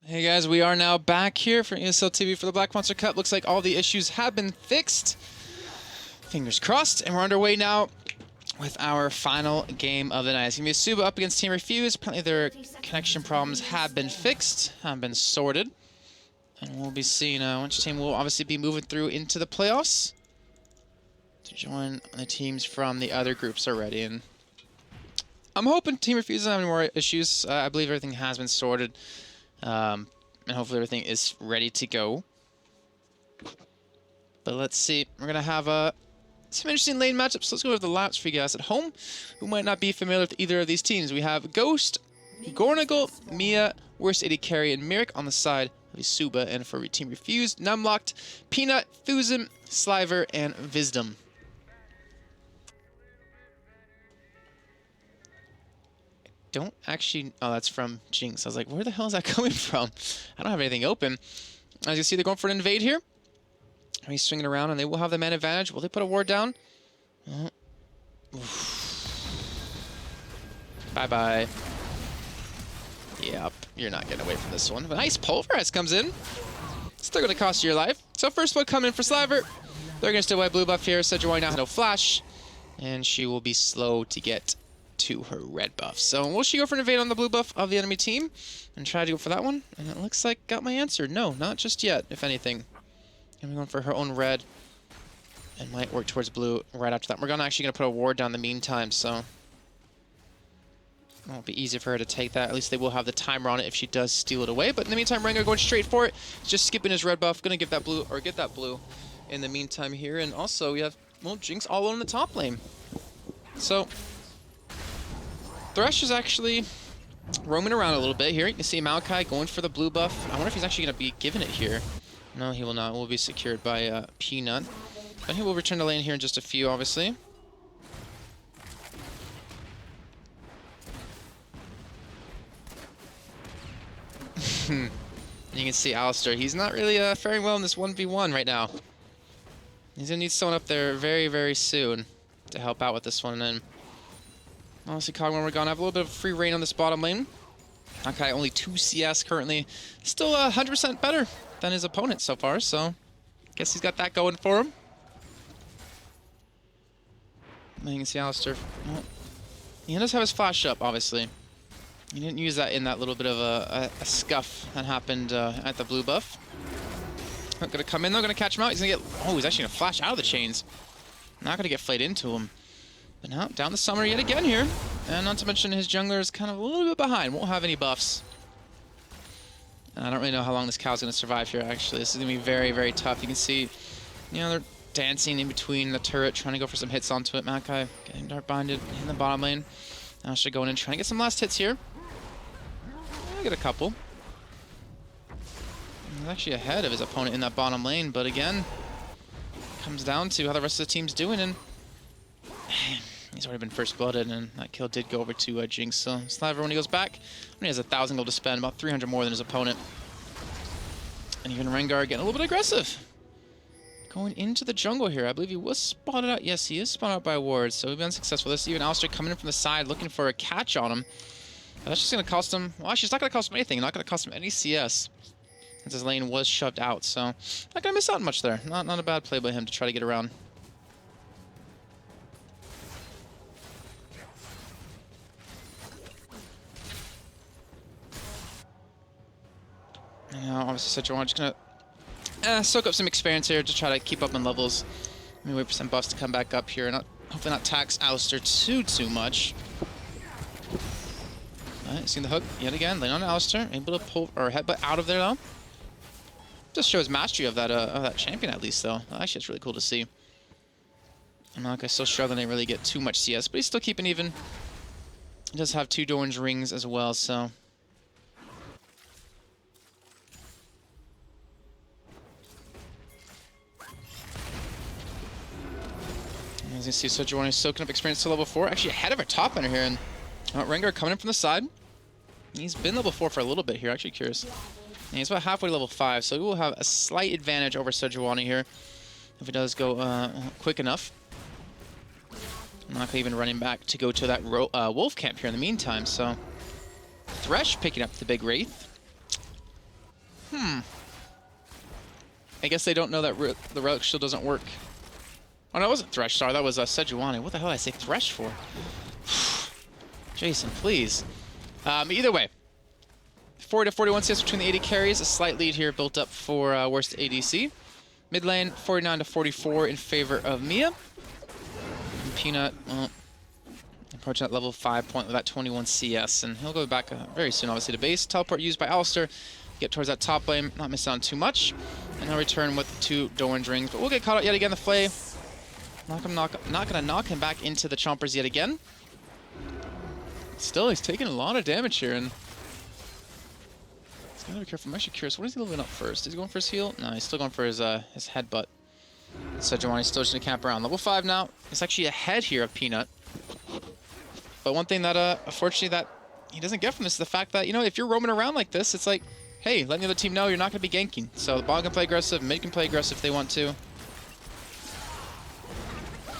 Hey guys, we are now back here for ESL TV for the Black Monster Cup. Looks like all the issues have been fixed. Fingers crossed, and we're underway now with our final game of the night. It's going to be eSuba up against Team Refuse. Apparently their connection problems have been fixed, have been sorted. And we'll be seeing which team will obviously be moving through into the playoffs to join the teams from the other groups already. And I'm hoping Team Refuse doesn't have any more issues. I believe everything has been sorted. And hopefully everything is ready to go. But let's see. We're going to have some interesting lane matchups. Let's go over the laps for you guys at home who might not be familiar with either of these teams. We have Ghost, Gornagle, Mia, Worst 80 Carry, and Merrick on the side of eSuba. And for Team Refuse, Numlocked, Peanut, Thuzim, Sliver, and Wisdom. Don't actually... Oh, that's from Jinx. I was like, where the hell is that coming from? I don't have anything open. As you see, they're going for an invade here. He's swinging around, and they will have the man advantage. Will they put a ward down? Bye-bye. Yep, you're not getting away from this one. But nice Pulverize comes in. Still going to cost you your life. So first one coming for Sliver. They're going to still white blue buff here. Sejuani now has no flash. And she will be slow to get to her red buff. So will she go for an invade on the blue buff of the enemy team and try to go for that one? And it looks like got my answer. No, not just yet, if anything. And we're going for her own red and might work towards blue right after that. We're actually going to put a ward down in the meantime, so it won't be easy for her to take that. At least they will have the timer on it if she does steal it away. But in the meantime, Rengar going straight for it. He's just skipping his red buff. Going to give that blue, or get that blue in the meantime here. And also we have, well, Jinx all alone in the top lane. So Thresh is actually roaming around a little bit here. You can see Maokai going for the blue buff. I wonder if he's actually going to be given it here. No, he will not. Will be secured by Peanut. But he will return to lane here in just a few, obviously. You can see Alistar. He's not really faring well in this 1v1 right now. He's going to need someone up there very, very soon to help out with this one. And honestly, Cogman, we're going to have a little bit of free reign on this bottom lane. Okay, only 2 CS currently. Still 100% better than his opponent so far, so guess he's got that going for him. And you can see Alistar. Well, he does have his flash up, obviously. He didn't use that in that little bit of a scuff that happened at the blue buff. Not going to come in, though. Going to catch him out. He's going to get... Oh, he's actually going to flash out of the chains. Not going to get flayed into him. But now, down the summer yet again here. And not to mention his jungler is kind of a little bit behind. Won't have any buffs. And I don't really know how long this cow's going to survive here, actually. This is going to be very, very tough. You can see, you know, they're dancing in between the turret, trying to go for some hits onto it. Maokai getting dark binded in the bottom lane. Now she's going in, trying to get some last hits here. I'll get a couple. He's actually ahead of his opponent in that bottom lane, but again, comes down to how the rest of the team's doing, and he's already been first blooded, and that kill did go over to Jinx. So Sliver, when he goes back, he has 1,000 gold to spend, about 300 more than his opponent. And even Rengar getting a little bit aggressive. Going into the jungle here. I believe he was spotted out. Yes, he is spotted out by wards, so we've been unsuccessful. This even Alistar coming in from the side, looking for a catch on him. But that's just going to cost him... Well, actually, it's not going to cost him anything. Not going to cost him any CS. Since his lane was shoved out, so not going to miss out much there. Not a bad play by him to try to get around. And now, obviously, Sejuani just going to soak up some experience here to try to keep up on levels. Maybe wait for some buffs to come back up here. Hopefully not tax Alistar too much. Alright, seeing the hook yet again. Lane on Alistar. Able to pull or headbutt out of there, though. Just shows mastery of that champion, at least, though. Actually, it's really cool to see. And Maokai's still struggling to really get too much CS, but he's still keeping even. He does have 2 orange rings as well, so... As you see, Sejuani soaking up experience to level 4. Actually ahead of our top laner here. And Rengar coming in from the side. He's been level 4 for a little bit here. Actually curious. And he's about halfway to level 5. So we will have a slight advantage over Sejuani here. If he does go quick enough. Not even running back to go to that wolf camp here in the meantime. So Thresh picking up the big Wraith. I guess they don't know that the Relic Shield doesn't work. Oh, no, it wasn't Thresh. Sorry, that was Sejuani. What the hell did I say Thresh for? Jason, please. Either way, 40 to 41 CS between the AD carries. A slight lead here built up for worst ADC. Mid lane, 49 to 44 in favor of Mia. And Peanut, well, approaching that level 5 point with that 21 CS. And he'll go back very soon, obviously, to base. Teleport used by Alistar. Get towards that top lane, not miss on too much. And he'll return with 2 Doran's rings. But we'll get caught out yet again. The Flay. Not gonna knock him back into the chompers yet again. Still, he's taking a lot of damage here, and he's gotta be careful. I'm actually curious, what is he leveling up first? Is he going for his heal? No, he's still going for his headbutt. Sejuani's still just gonna camp around. Level 5 now. It's actually ahead here of Peanut. But one thing that, unfortunately, that he doesn't get from this is the fact that, you know, if you're roaming around like this, it's like, hey, letting the other team know you're not gonna be ganking. So the bot can play aggressive, mid can play aggressive if they want to.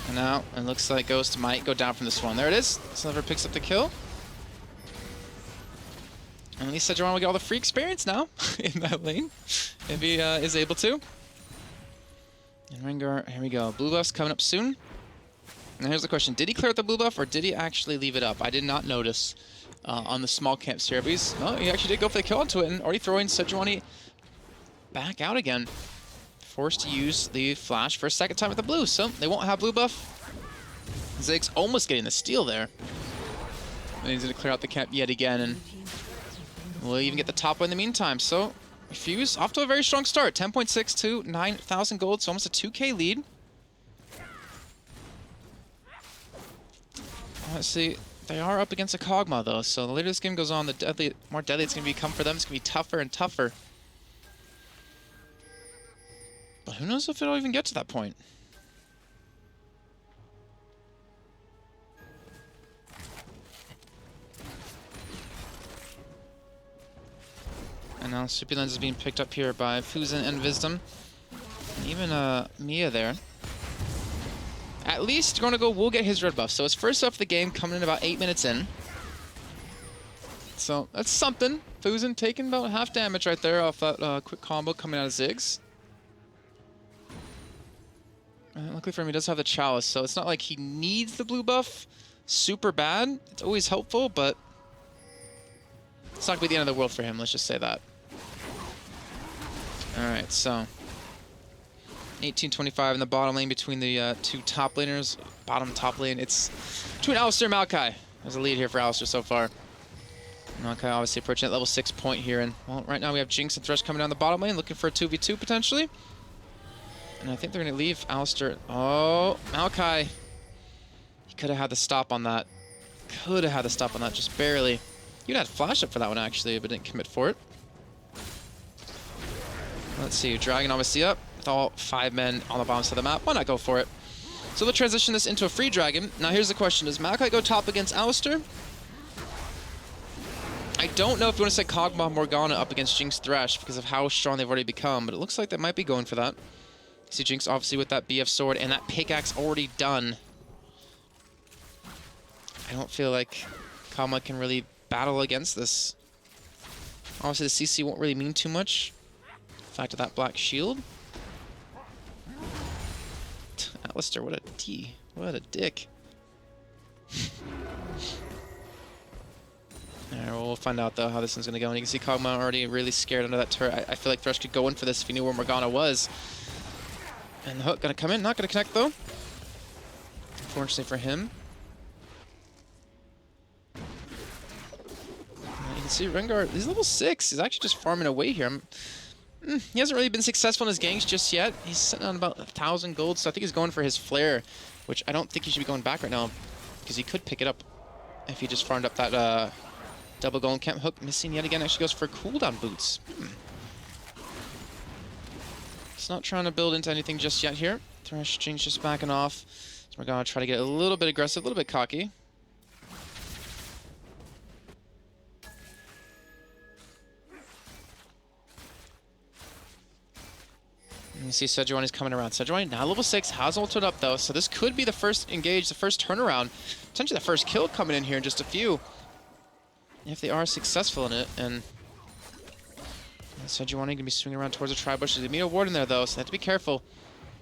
And now, it looks like Ghost might go down from this one. There it is. Sliver picks up the kill. And at least Sejuani will get all the free experience now in that lane, if he is able to. And Rengar, here we go. Blue buff's coming up soon. Now here's the question. Did he clear out the blue buff, or did he actually leave it up? I did not notice on the small camps here. But he actually did go for the kill onto it, and already throwing Sejuani back out again. Forced to use the flash for a second time with the blue, so they won't have blue buff. Ziggs almost getting the steal there. And he's going to clear out the camp yet again, and we'll even get the top one in the meantime. So, Fuse off to a very strong start. 10.6 to 9,000 gold, so almost a 2k lead. Let's see. They are up against a Kog'Maw, though, so the later this game goes on, the more deadly it's going to become for them. It's going to be tougher and tougher. But who knows if it'll even get to that point. And now Soupy Lens is being picked up here by Fusen and Wisdom. And even Mia there. At least Gronago will get his red buff. So it's first up the game, coming in about 8 minutes in. So that's something. Fusen taking about half damage right there off that quick combo coming out of Ziggs. Luckily for him, he does have the Chalice, so it's not like he needs the blue buff super bad. It's always helpful, but it's not going to be the end of the world for him, let's just say that. Alright, so 18-25 in the bottom lane between the 2 top laners. Bottom top lane, it's between Alistar and Maokai. There's a lead here for Alistar so far. Maokai obviously approaching at level 6 point here, and well, right now we have Jinx and Thresh coming down the bottom lane, looking for a 2v2 potentially. And I think they're going to leave Alistar. Oh, Maokai. He could have had the stop on that. Could have had the stop on that, just barely. You'd had flash up for that one, actually, but didn't commit for it. Let's see. Dragon obviously up with all 5 men on the bottom side of the map. Why not go for it? So they'll transition this into a free dragon. Now here's the question. Does Maokai go top against Alistar? I don't know if you want to set Kog'Maw Morgana up against Jinx Thresh because of how strong they've already become, but it looks like they might be going for that. See Jinx obviously with that BF sword and that pickaxe already done. I don't feel like Kog'Maw can really battle against this. Obviously the CC won't really mean too much. The fact of that black shield. Alistar, what a D. What a dick. Alright, well, we'll find out though how this one's gonna go. And you can see Kog'Maw already really scared under that turret. I feel like Thresh could go in for this if he knew where Morgana was. And the hook gonna come in, not gonna connect though. Unfortunately for him. You can see Rengar, he's level 6. He's actually just farming away here. He hasn't really been successful in his ganks just yet. He's sitting on about 1,000 gold, so I think he's going for his flare, which I don't think he should be going back right now because he could pick it up if he just farmed up that double golden camp hook. Missing yet again, actually goes for cooldown boots. It's not trying to build into anything just yet here. Thresh Jinx just backing off. So we're going to try to get a little bit aggressive, a little bit cocky. And you see Sejuani's coming around. Sejuani now level 6, has ulted up though, so this could be the first engage, the first turnaround. Potentially the first kill coming in here in just a few. If they are successful in it, and Sejuani going to be swinging around towards the tri-bush. There's going to be a ward in there, though, so they have to be careful.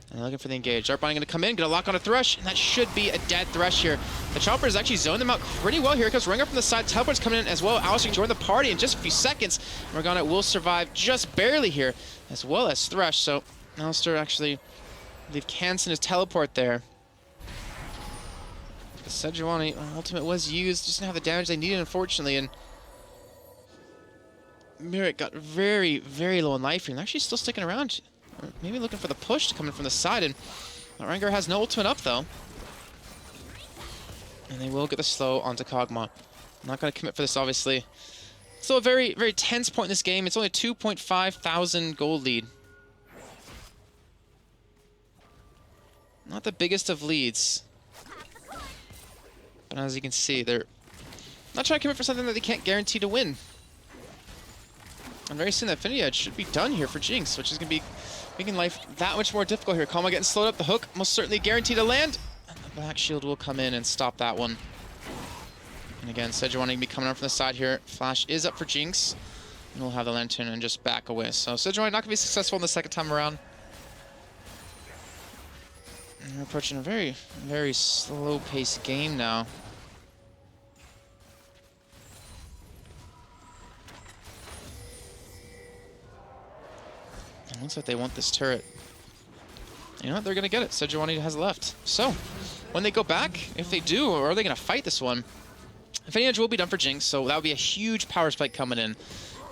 And they're looking for the engage. Dark Binding going to come in, going to lock on a Thresh, and that should be a dead Thresh here. The Chopper is actually zoned them out pretty well here. Here comes Rengar from the side. Teleport's coming in as well. Alistair joined the party in just a few seconds. Morgana will survive just barely here, as well as Thresh. So Alistair actually, I believe, cancelled his teleport there. The Sejuani ultimate was used, just didn't have the damage they needed, unfortunately, and Merrick got very, very low on life here, and actually still sticking around. Or maybe looking for the push to come in from the side, and Rengar has no ultimate up, though. And they will get the slow onto Kog'Maw. I'm not going to commit for this, obviously. Still a very, very tense point in this game. It's only a 2.5 thousand gold lead. Not the biggest of leads. But as you can see, they're not trying to commit for something that they can't guarantee to win. And very soon, that Affinity Edge should be done here for Jinx, which is going to be making life that much more difficult here. Kog'Maw getting slowed up. The hook most certainly guaranteed to land. And the Black Shield will come in and stop that one. And again, Sejuani going to be coming up from the side here. Flash is up for Jinx. And we'll have the Lantern and just back away. So Sejuani not going to be successful in the second time around. And we're approaching a very, very slow-paced game now. It looks like they want this turret. You know what? They're going to get it. Sejuani has left. So, when they go back, if they do, or are they going to fight this one? Infinity Edge will be done for Jinx, so that would be a huge power spike coming in.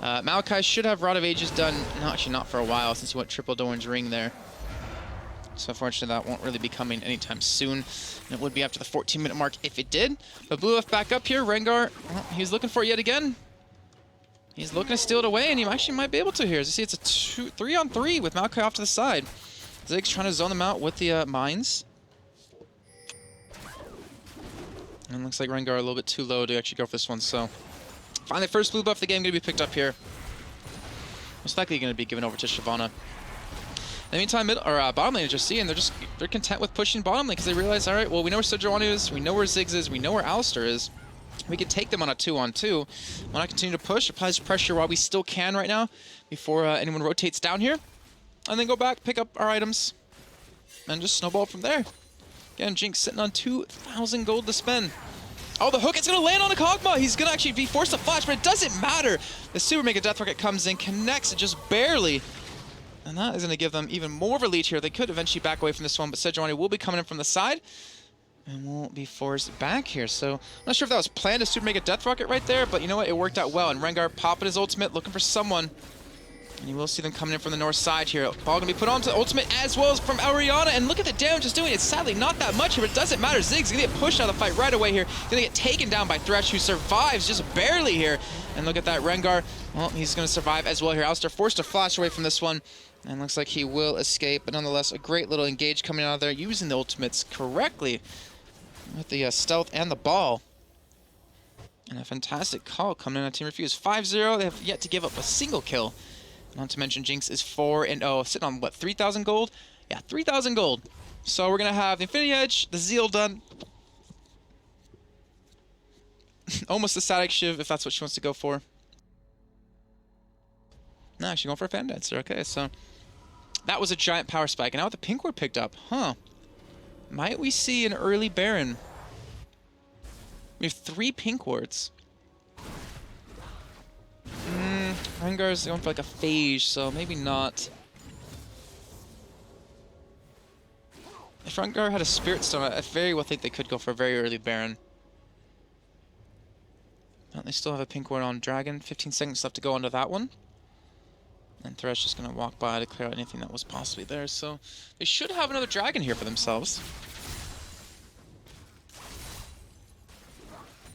Maokai should have Rod of Ages done, no, actually not for a while, since he went triple Doran's Ring there. So unfortunately, that won't really be coming anytime soon. And it would be after the 14-minute mark if it did. But Blue F back up here. Rengar, well, he's looking for it yet again. He's looking to steal it away, and he actually might be able to here. As you see, it's a 3-on-3 with Maokai off to the side. Ziggs trying to zone them out with the mines. And it looks like Rengar a little bit too low to actually go for this one, so... Finally, first blue buff of the game going to be picked up here. Most likely going to be given over to Shyvana. In the meantime, bottom lane is just seeing they're content with pushing bottom lane because they realize, all right, well, we know where Sejuani is, we know where Ziggs is, we know where Alistair is. We can take them on a 2-on-2. Why not continue to push, apply pressure while we still can right now before anyone rotates down here, and then go back, pick up our items, and just snowball from there. Again, Jinx sitting on 2,000 gold to spend. Oh, the hook is going to land on a Kog'Maw. He's going to actually be forced to flash, but it doesn't matter. The Super Mega Death Rocket comes in, connects it just barely. And that is going to give them even more of a lead here. They could eventually back away from this one, but Sejuani will be coming in from the side. And won't be forced back here. So, I'm not sure if that was planned to Super Mega Death Rocket right there, but you know what? It worked out well. And Rengar popping his ultimate, looking for someone. And you will see them coming in from the north side here. Ball going to be put onto the ultimate as well as from Ariana. And look at the damage it's doing. It's sadly not that much here, but it doesn't matter. Ziggs going to get pushed out of the fight right away here. Going to get taken down by Thresh, who survives just barely here. And look at that, Rengar. Well, he's going to survive as well here. Alistair forced to flash away from this one. And looks like he will escape. But nonetheless, a great little engage coming out of there, using the ultimates correctly with the stealth and the ball. And a fantastic call coming in on Team Refuse. 5-0. They have yet to give up a single kill. Not to mention Jinx is 4-0, sitting on, what, 3,000 gold? Yeah, 3,000 gold. So we're going to have the Infinity Edge, the Zeal done. Almost a static Shiv, if that's what she wants to go for. No, actually going for a Fan Dancer. Okay, so that was a giant power spike. And now with the pink ward picked up, huh? Might we see an early Baron? We have 3 pink wards. Rengar's going for like a phage, so maybe not. If Rengar had a Spirit Stone, I very well think they could go for a very early Baron. But they still have a pink ward on Dragon. 15 seconds left to go onto that one. And Thresh just going to walk by to clear out anything that was possibly there. So they should have another Dragon here for themselves.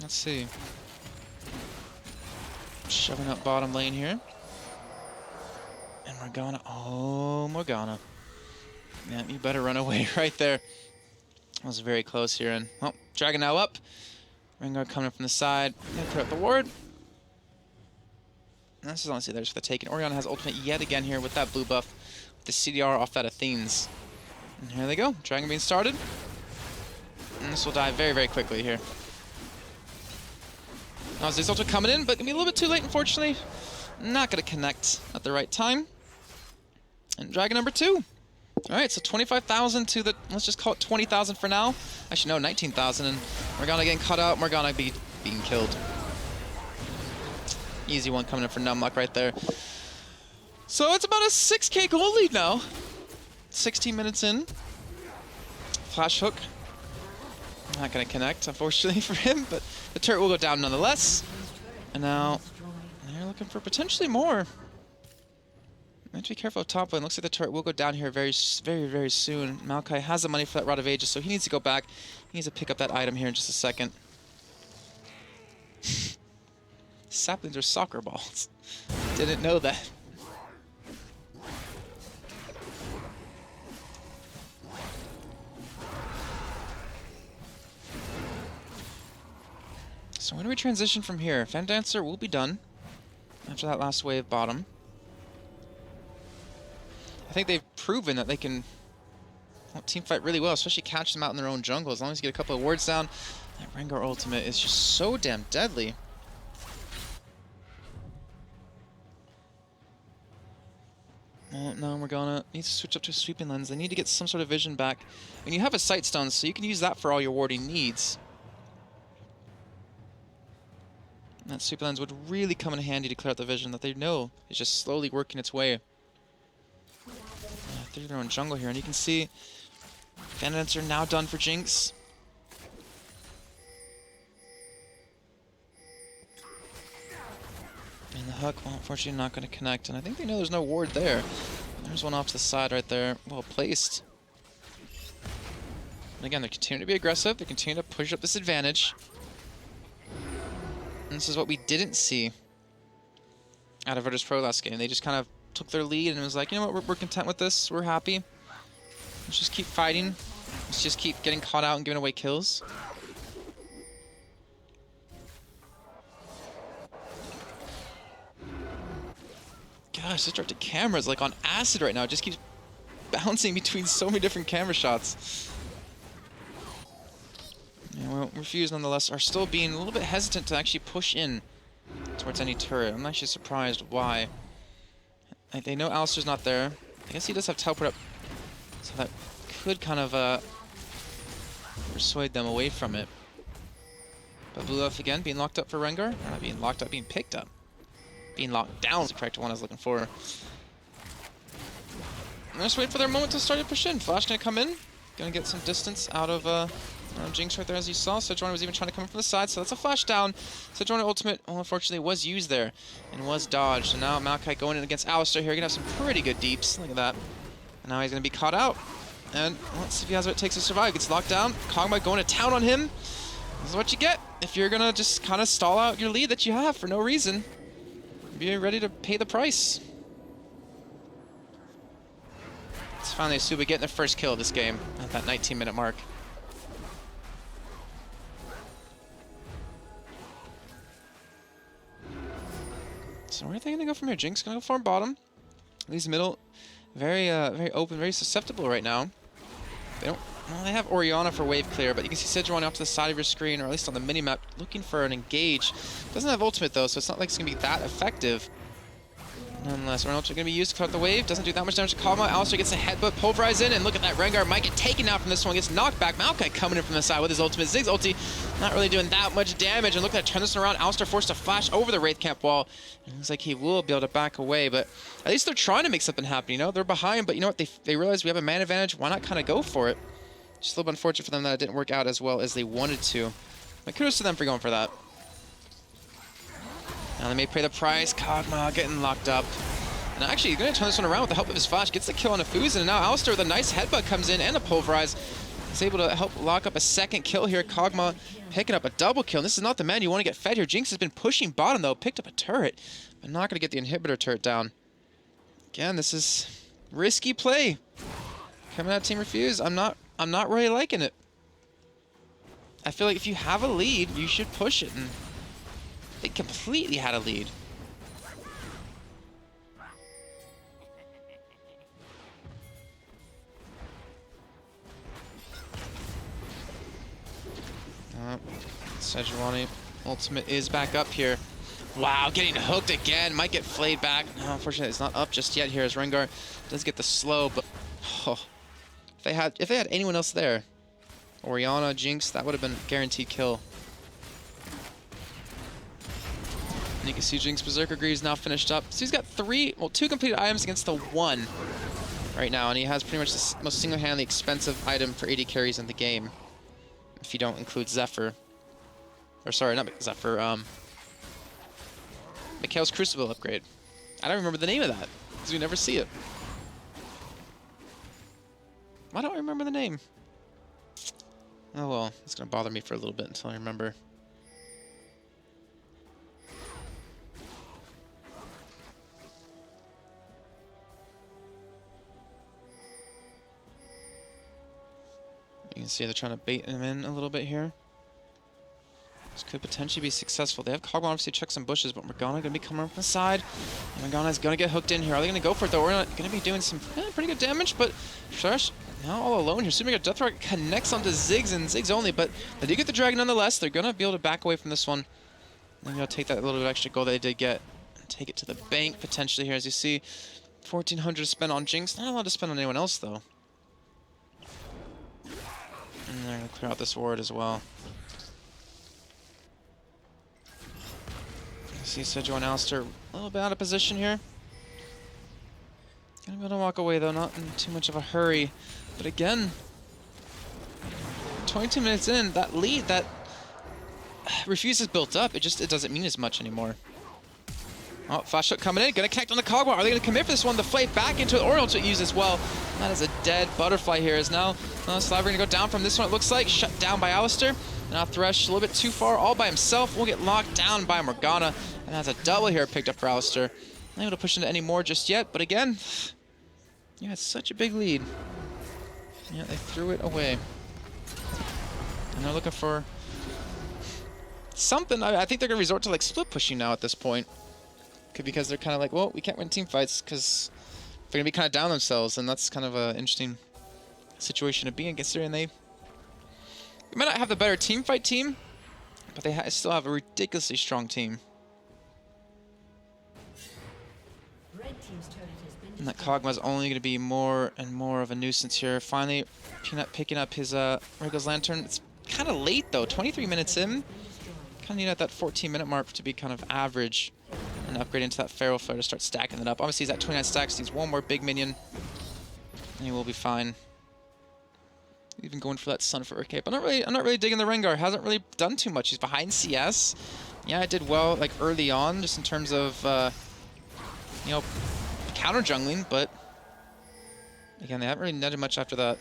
Let's see. Shoving up bottom lane here. And Morgana. Oh, Morgana. Yeah, you better run away right there. That was very close here. And, oh, Dragon now up. Rengar coming from the side. Gonna put up the ward. And this is honestly there just for the take. And Orianna has ultimate yet again here with that blue buff. With the CDR off that Athene's. And here they go. Dragon being started. And this will die very, very quickly here. Now Ziggs ultimate coming in, but gonna be a little bit too late, unfortunately. Not going to connect at the right time. And Dragon number 2. Alright, so 25,000 to the, let's just call it 20,000 for now. Actually, no, 19,000, and Morgana getting cut out, Morgana being killed. Easy one coming in for Numluck right there. So it's about a 6k gold lead now. 16 minutes in. Flash hook. Not going to connect, unfortunately for him, but the turret will go down nonetheless. And now they're looking for potentially more. Have to be careful of top lane. Looks like the turret will go down here very, very soon. Maokai has the money for that Rod of Ages, so he needs to go back. He needs to pick up that item here in just a second. Saplings are soccer balls. Didn't know that. So when do we transition from here? Fan Dancer will be done after that last wave bottom. I think they've proven that they can team fight really well, especially catch them out in their own jungle. As long as you get a couple of wards down, that Rengar ultimate is just so damn deadly. Oh, no, we're gonna need to switch up to a sweeping lens. They need to get some sort of vision back. And you have a sight stone, so you can use that for all your warding needs. And that sweeping lens would really come in handy to clear out the vision that they know is just slowly working its way through their own jungle here. And you can see Fan Dancer now done for Jinx. And the hook, well, unfortunately not going to connect. And I think they know there's no ward there. There's one off to the side right there. Well placed. And again, they're continuing to be aggressive. They're continuing to push up this advantage. And this is what we didn't see out of Virtus Pro last game. They just kind of took their lead and it was like, you know what, we're content with this. We're happy. Let's just keep fighting. Let's just keep getting caught out and giving away kills. Gosh, this directed camera is like on acid right now. It just keeps bouncing between so many different camera shots. Yeah, well, Refuse nonetheless are still being a little bit hesitant to actually push in towards any turret. I'm actually surprised why. Like, they know Alistar's not there. I guess he does have teleport up, so that could kind of persuade them away from it. But Blue Elf again being locked up for Rengar. Or not being locked up, being picked up. Being locked down is the correct one I was looking for. I'm just waiting for their moment to start to push in. Flash gonna come in, gonna get some distance out of Jinx right there, as you saw. Sejuani was even trying to come in from the side, so that's a flash down. Sejuani ultimate, well, unfortunately, was used there and was dodged. So now Maokai going in against Alistar here. Gonna have some pretty good deeps. Look at that. And now he's gonna be caught out. And let's see if he has what it takes to survive. Gets locked down. Kog'Maw going to town on him. This is what you get if you're gonna just kind of stall out your lead that you have for no reason. Be ready to pay the price. It's finally eSuba getting their first kill of this game at that 19-minute mark. So where are they gonna go from here? Jinx gonna go farm bottom. Leaves middle very open, very susceptible right now. They don't. Well, they have Orianna for wave clear, but you can see Sejuani off to the side of your screen, or at least on the minimap, looking for an engage. Doesn't have ultimate though, so it's not like it's gonna be that effective. Nonetheless, Orianna ultimate gonna be used to cut out the wave. Doesn't do that much damage to Kog'Maw. Alistar gets a headbutt, pulverize in, and look at that. Rengar might get taken out from this one. Gets knocked back. Maokai coming in from the side with his ultimate. Ziggs ulti, not really doing that much damage. And look at that, turn this around. Alistar forced to flash over the Wraith Camp wall. It looks like he will be able to back away, but at least they're trying to make something happen. You know, they're behind, but you know what? They realize we have a man advantage. Why not kind of go for it? Just a little bit unfortunate for them that it didn't work out as well as they wanted to. But kudos to them for going for that. Now they may pay the price. Kog'Maw getting locked up. And actually, he's going to turn this one around with the help of his flash. Gets the kill on a Fuse, and now Alistar with a nice headbutt comes in and a pulverize. He's able to help lock up a second kill here. Kog'Maw picking up a double kill. And this is not the man you want to get fed here. Jinx has been pushing bottom, though. Picked up a turret, but not going to get the inhibitor turret down. Again, this is risky play. Coming out Team Refuse. I'm not really liking it. I feel like if you have a lead, you should push it. And they completely had a lead. Sejuani ultimate is back up here. Wow, getting hooked again. Might get flayed back. No, unfortunately, it's not up just yet here as Rengar does get the slow, but oh, if they had anyone else there, Orianna, Jinx, that would have been a guaranteed kill. And you can see Jinx Berserker Greaves now finished up. So he's got two completed items against the one right now, and he has pretty much the most single-handedly expensive item for AD carries in the game, if you don't include Zephyr. Or sorry, not Zephyr, Mikhail's Crucible upgrade. I don't remember the name of that, because we never see it. Why don't I remember the name? Oh well, it's gonna bother me for a little bit until I remember. You can see they're trying to bait him in a little bit here. This could potentially be successful. They have Kog'Maw obviously check some bushes, but Morgana gonna be coming up from the side. And Morgana's gonna get hooked in here. Are they gonna go for it though? We're not gonna be doing some pretty good damage, but Thresh now all alone here. Super Death Rock connects onto Ziggs and Ziggs only, but they do get the dragon nonetheless. They're gonna be able to back away from this one. They're gonna take that little bit of extra gold that they did get and take it to the bank potentially here. As you see, 1,400 to spend on Jinx. Not a lot to spend on anyone else though. And they're gonna clear out this ward as well. You see Sejuani and Alistar a little bit out of position here. Gonna be able to walk away though, not in too much of a hurry. But again, 22 minutes in, that lead, that Refuse is built up. It doesn't mean as much anymore. Oh, flash hook coming in, gonna connect on the Kog'Maw. Are they gonna commit for this one? The flay back into the Oriole to use as well. That is a dead butterfly here. Is now Slaver gonna go down from this one, it looks like. Shut down by Alistar. Now Thresh a little bit too far, all by himself. Will get locked down by Morgana. And that's a double here picked up for Alistar. Not able to push into any more just yet, but again, yeah, it's such a big lead. Yeah, they threw it away. And they're looking for something. I think they're gonna resort to like split pushing now at this point. Because they're kind of like, well, we can't win team fights because they're gonna be kind of down themselves, and that's kind of an interesting situation to be in, considering they might not have the better team fight team, but they still have a ridiculously strong team. And that Kog'Maw's only going to be more and more of a nuisance here. Finally, Peanut picking up his Regal's Lantern. It's kind of late though, 23 minutes in. Kind of need at that 14-minute mark to be kind of average. And upgrade into that Feral Flare to start stacking it up. Obviously he's at 29 stacks, needs one more big minion, and he will be fine. Even going for that Sunfire Cape. I'm not really digging the Rengar. Hasn't really done too much. He's behind CS. Yeah, it did well like early on, just in terms of you know, counter jungling, but again, they haven't really netted much after that.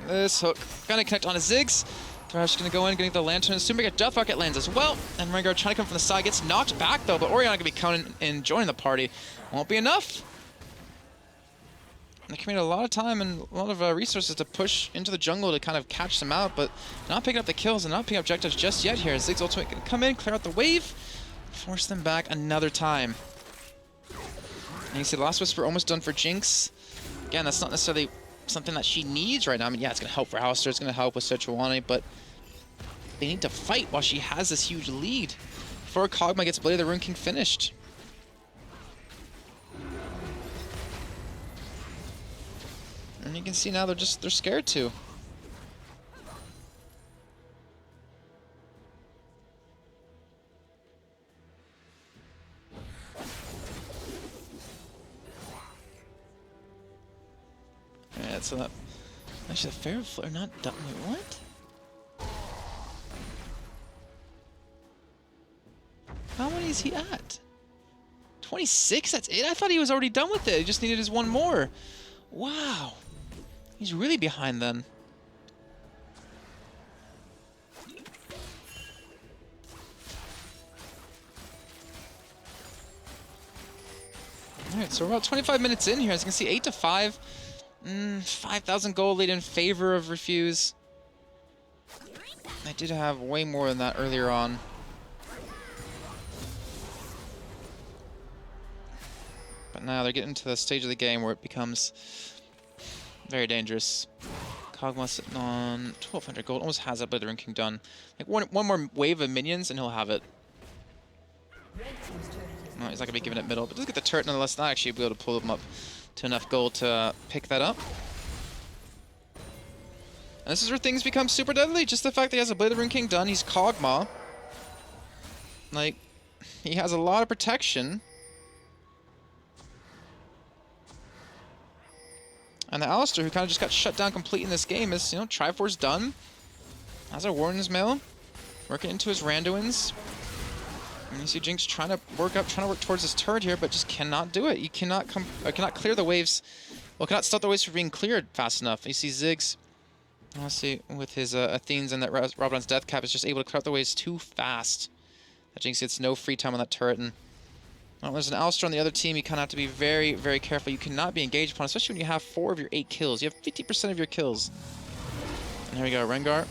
This hook. Gonna connect on a Ziggs. Thresh gonna go in, getting the Lantern. Assuming a Death Rocket lands as well. And Rengar trying to come from the side. Gets knocked back though, but Orianna gonna be coming and joining the party. Won't be enough. They committed a lot of time and a lot of resources to push into the jungle to kind of catch them out, but not picking up the kills and not picking up objectives just yet here. Ziggs ultimate gonna come in, clear out the wave, force them back another time. And you see the Last Whisper almost done for Jinx. Again, that's not necessarily something that she needs right now. I mean, yeah, it's gonna help for Alistar, it's gonna help with Sejuani, but they need to fight while she has this huge lead before Kog'Maw gets Blade of the Rune King finished. And you can see now they're scared to. Alright, so that actually the Feral Flare not done. Wait, what? How many is he at? 26? That's it? I thought he was already done with it. He just needed his one more. Wow. He's really behind then. Alright, so we're about 25 minutes in here. As you can see, 8 to 5. 5,000 gold lead in favor of Refuse. I did have way more than that earlier on. But now they're getting to the stage of the game where it becomes Very dangerous. Kog'Maw sitting on 1,200 gold. Almost has that Blithering King done. Like one more wave of minions and he'll have it. No, he's not gonna be giving it middle, but does get the turret nonetheless. Not actually be able to pull them up to enough gold to pick that up. And this is where things become super deadly. Just the fact that he has a Blithering King done. He's Kog'Maw. Like, he has a lot of protection. And the Alistar, who kind of just got shut down completely in this game, is, you know, Triforce done. Has a War in his mail. Working into his Randuins. And you see Jinx trying to work towards his turret here, but just cannot do it. He cannot cannot clear the waves. Well, cannot stop the waves from being cleared fast enough. You see Ziggs, honestly, with his Athenes and that Rabadon's Death Cap, is just able to clear out the waves too fast. That Jinx gets no free time on that turret, and well, there's an Alistar on the other team. You kind of have to be very, very careful. You cannot be engaged upon, especially when you have 4 of your 8 kills. You have 50% of your kills. And here we go, Rengar.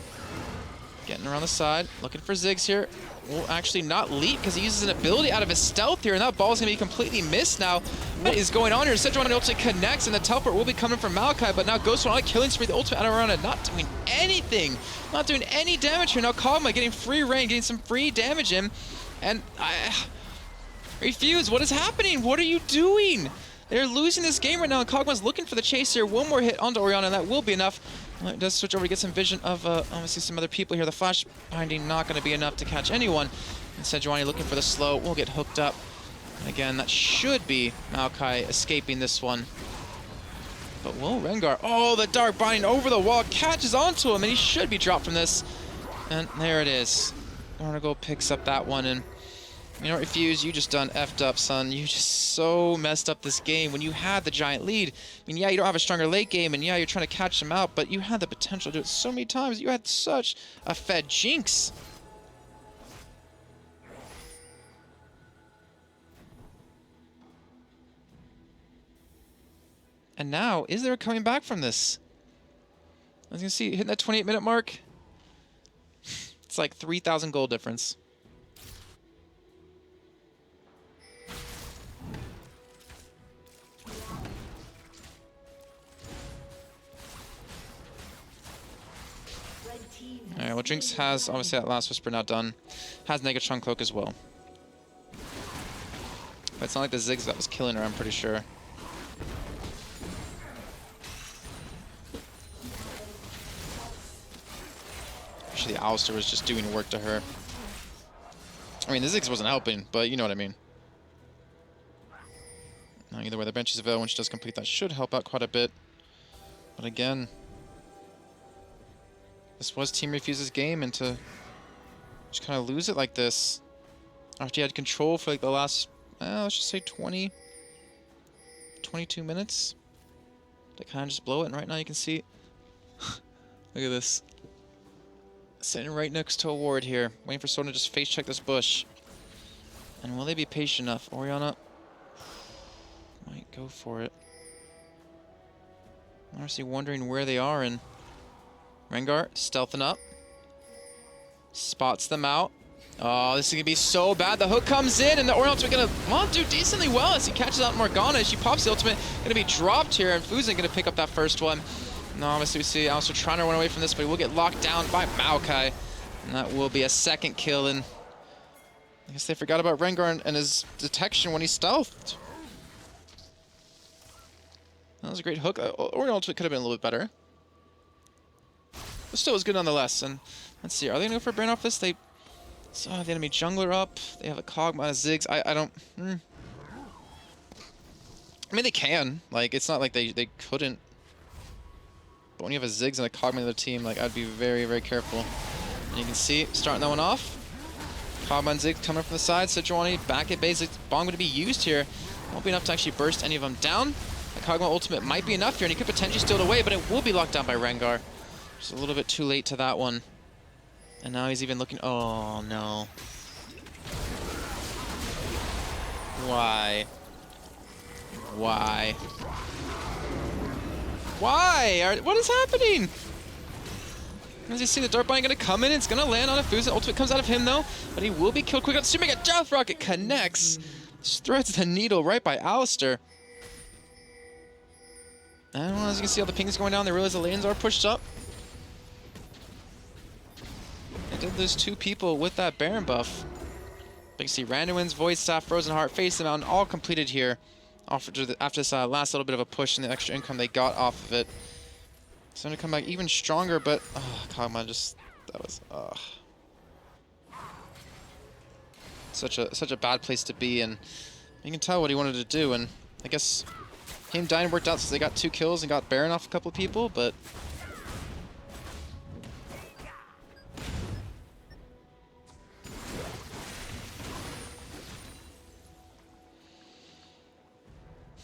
Getting around the side, looking for Ziggs here. Will actually not leap because he uses an ability out of his stealth here, and that ball is going to be completely missed now. What is going on here? Sejuani ultimate connects, and the teleport will be coming from Maokai, but now Ghost on a killing spree, the ultimate out around it, not doing anything. Not doing any damage here. Now Kog'Maw getting free reign, getting some free damage in, and Refuse, what is happening? What are you doing? They're losing this game right now, and Kog'Maw's looking for the chase here. One more hit onto Orianna, and that will be enough. Well, it does switch over to get some vision of, obviously, some other people here. The flash binding not going to be enough to catch anyone. And Sejuani looking for the slow. Will get hooked up. And again, that should be Maokai escaping this one. But will Rengar... Oh, the dark binding over the wall catches onto him, and he should be dropped from this. And there it is. Arnagle picks up that one, and... You know, Refuse, you just done effed up, son. You just so messed up this game when you had the giant lead. I mean, yeah, you don't have a stronger late game, and yeah, you're trying to catch them out, but you had the potential to do it so many times. You had such a fed Jinx. And now, is there coming back from this? As you can see, hitting that 28-minute mark, it's like 3,000 gold difference. Alright, well, Jinx has, obviously, that last Whisper now done. Has Negatron Cloak as well. But it's not like the Ziggs that was killing her, I'm pretty sure. Actually, the Alistar was just doing work to her. I mean, the Ziggs wasn't helping, but you know what I mean. Either way, the Banshee's Veil, when she does complete that, should help out quite a bit. But again... This was Team Refuse's game, and to just kind of lose it like this after you had control for like the last, let's just say 22 minutes. To kind of just blow it, and right now you can see, look at this. Sitting right next to a ward here, waiting for someone to just face check this bush. And will they be patient enough? Orianna might go for it. I'm honestly wondering where they are, and Rengar stealthing up. Spots them out. Oh, this is going to be so bad. The hook comes in, and the Orianna going to, well, do decently well as he catches out Morgana. She pops the ultimate. Going to be dropped here, and Fuzin going to pick up that first one. No, obviously we see Alistar trying to run away from this, but he will get locked down by Maokai. And that will be a second kill, and I guess they forgot about Rengar and his detection when he stealthed. That was a great hook. Orianna ultimate could have been a little bit better. But still was good nonetheless. And let's see, are they gonna go for a burn off this? They still have the enemy jungler up. They have a Kog'Maw, a Ziggs. I don't. I mean, they can. Like, it's not like they couldn't. But when you have a Ziggs and a Kog'Maw on the team, like, I'd be very, very careful. And you can see, starting that one off. Kog'Maw and Ziggs coming from the side. Sejuani back at base. Bomb going to be used here. Won't be enough to actually burst any of them down. The Kog'Maw ultimate might be enough here, and he could potentially steal it away, but it will be locked down by Rengar. Just a little bit too late to that one. And now he's even looking... Oh, no. Why? Why? Why? What is happening? As you see, the Dark Bind going to come in. It's going to land on a Fuzin. Ultimate comes out of him, though. But he will be killed quick. Assuming a Death Rocket connects. Just threads the needle right by Alistar. And as you can see, all the pings going down, they realize the lanes are pushed up. They did lose 2 people with that Baron buff. But you see Randuin's, Void Staff, Frozen Heart, Face the Mountain, all completed here after this last little bit of a push and the extra income they got off of it. So going to come back even stronger, but Kog'Maw just, that was such a bad place to be, and you can tell what he wanted to do, and I guess him dying worked out so they got 2 kills and got Baron off a couple of people, but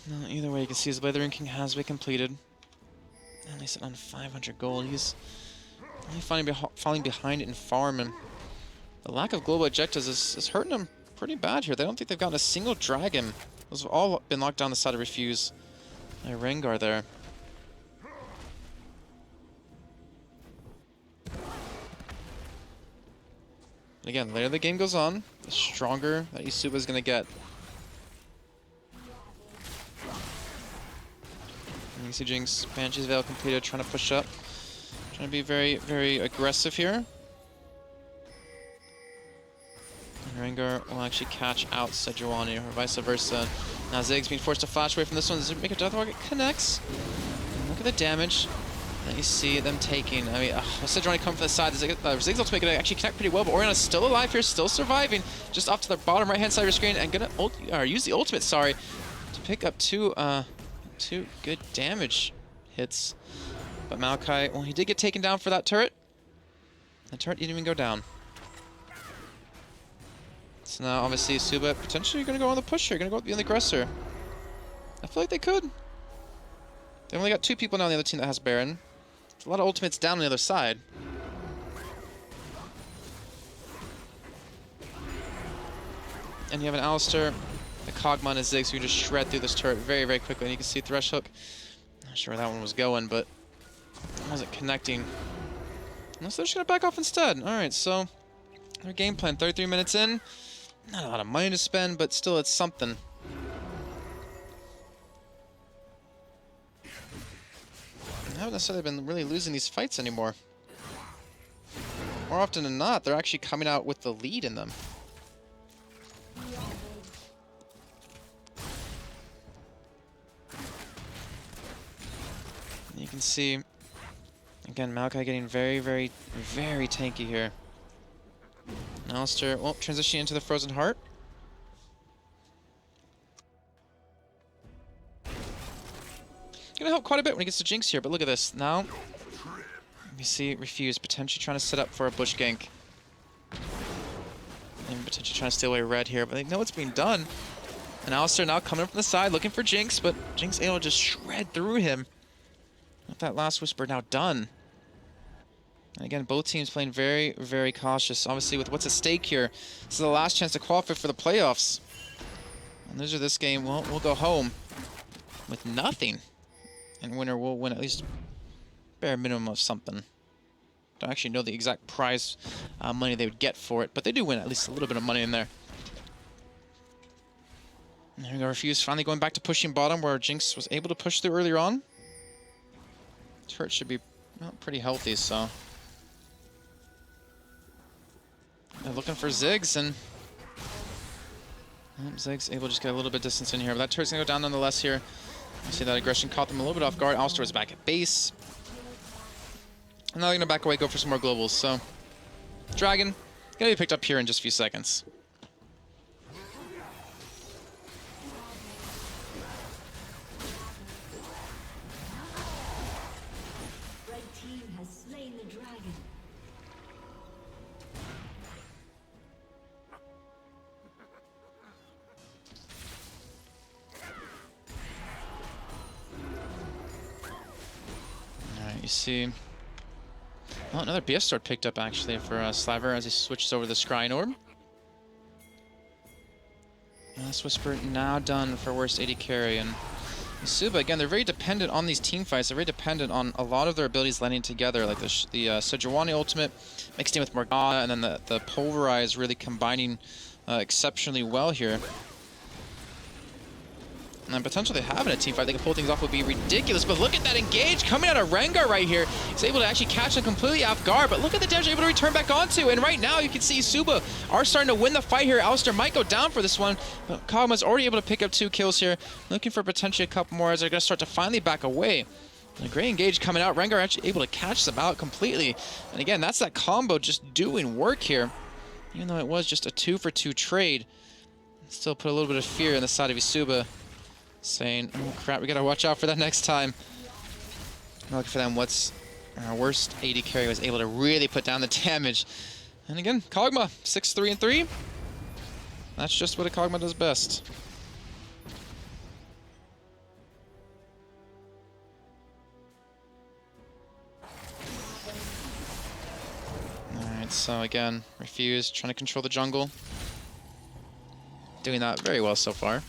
no, either way, you can see his Blade King has been completed. And they sit on 500 gold. He's only falling behind in farm, and the lack of global objectives is hurting him pretty bad here. They don't think they've gotten a single dragon. Those have all been locked down the side of Refuse. And Rengar there. But again, the later the game goes on, the stronger that eSuba is going to get. And you see Jinx, Banshee's Veil completed, trying to push up. Trying to be very, very aggressive here. And Rengar will actually catch out Sejuani, or vice versa. Now Ziggs being forced to flash away from this one. Does it make a death walk? It connects. And look at the damage that you see them taking. I mean, Sejuani coming from the side. Ziggs ultimate gonna actually connect pretty well, but Orianna's still alive here, still surviving. Just off to the bottom right-hand side of your screen, and gonna use the ultimate, sorry, to pick up two good damage hits. But Maokai, well, he did get taken down for that turret. The turret didn't even go down. So now, obviously, eSuba potentially going to go on the push here, going to go be the aggressor. I feel like they could. They've only got 2 people now on the other team that has Baron. There's a lot of ultimates down on the other side. And you have an Alistar, a Kog'Maw, and a Ziggs who can just shred through this turret very, very quickly. And you can see Thresh Hook. Not sure where that one was going, but it wasn't connecting. No, so they're just going to back off instead. Alright, so their game plan, 33 minutes in. Not a lot of money to spend, but still it's something. They haven't necessarily been really losing these fights anymore. More often than not, they're actually coming out with the lead in them. You can see, again, Maokai getting very, very, very tanky here. Alistar, well, transitioning into the Frozen Heart. Gonna help quite a bit when he gets to Jinx here, but look at this. Now, you see Refuse potentially trying to set up for a bush gank. And potentially trying to steal away Red here, but they know it's being done. And Alistar now coming up from the side, looking for Jinx, but Jinx able to just shred through him. With that last Whisper now done. And again, both teams playing very, very cautious. Obviously, with what's at stake here, this is the last chance to qualify for the playoffs. And loser this game, well, we'll go home with nothing. And winner will win at least bare minimum of something. Don't actually know the exact prize money they would get for it, but they do win at least a little bit of money in there. And there we go, Refuse finally going back to pushing bottom, where Jinx was able to push through earlier on. Turret should be pretty healthy, so they're looking for Ziggs, and Ziggs able to just get a little bit of distance in here, but that turret's gonna go down nonetheless here. You see that aggression caught them a little bit off guard. Alistar was back at base. And now they're gonna back away, go for some more globals. So, Dragon, gonna be picked up here in just a few seconds. You see, well, another BS sword picked up actually for Slaver as he switches over the Scrying Orb. Last Whisper now done for worst AD carry, and eSuba, again, they're very dependent on these team fights. They're very dependent on a lot of their abilities landing together, like the Sejuani ultimate mixed in with Morgana, and then the Pulverize really combining exceptionally well here. And the potential they have in a team fight, they can pull things off would be ridiculous. But look at that engage coming out of Rengar right here. He's able to actually catch them completely off guard. But look at the damage they're able to return back onto. And right now you can see eSuba are starting to win the fight here. Alistair might go down for this one. But Kog'Maw's already able to pick up 2 kills here. Looking for potentially a couple more as they're going to start to finally back away. And a great engage coming out. Rengar actually able to catch them out completely. And again, that's that combo just doing work here. Even though it was just a 2-for-2 trade. Still put a little bit of fear in the side of eSuba. Saying, oh crap, we gotta watch out for that next time. I'm looking for them. What's our worst AD carry was able to really put down the damage. And again, Kog'Maw, 6-3-3. That's just what a Kog'Maw does best. Alright, so again, Refuse, trying to control the jungle. Doing that very well so far.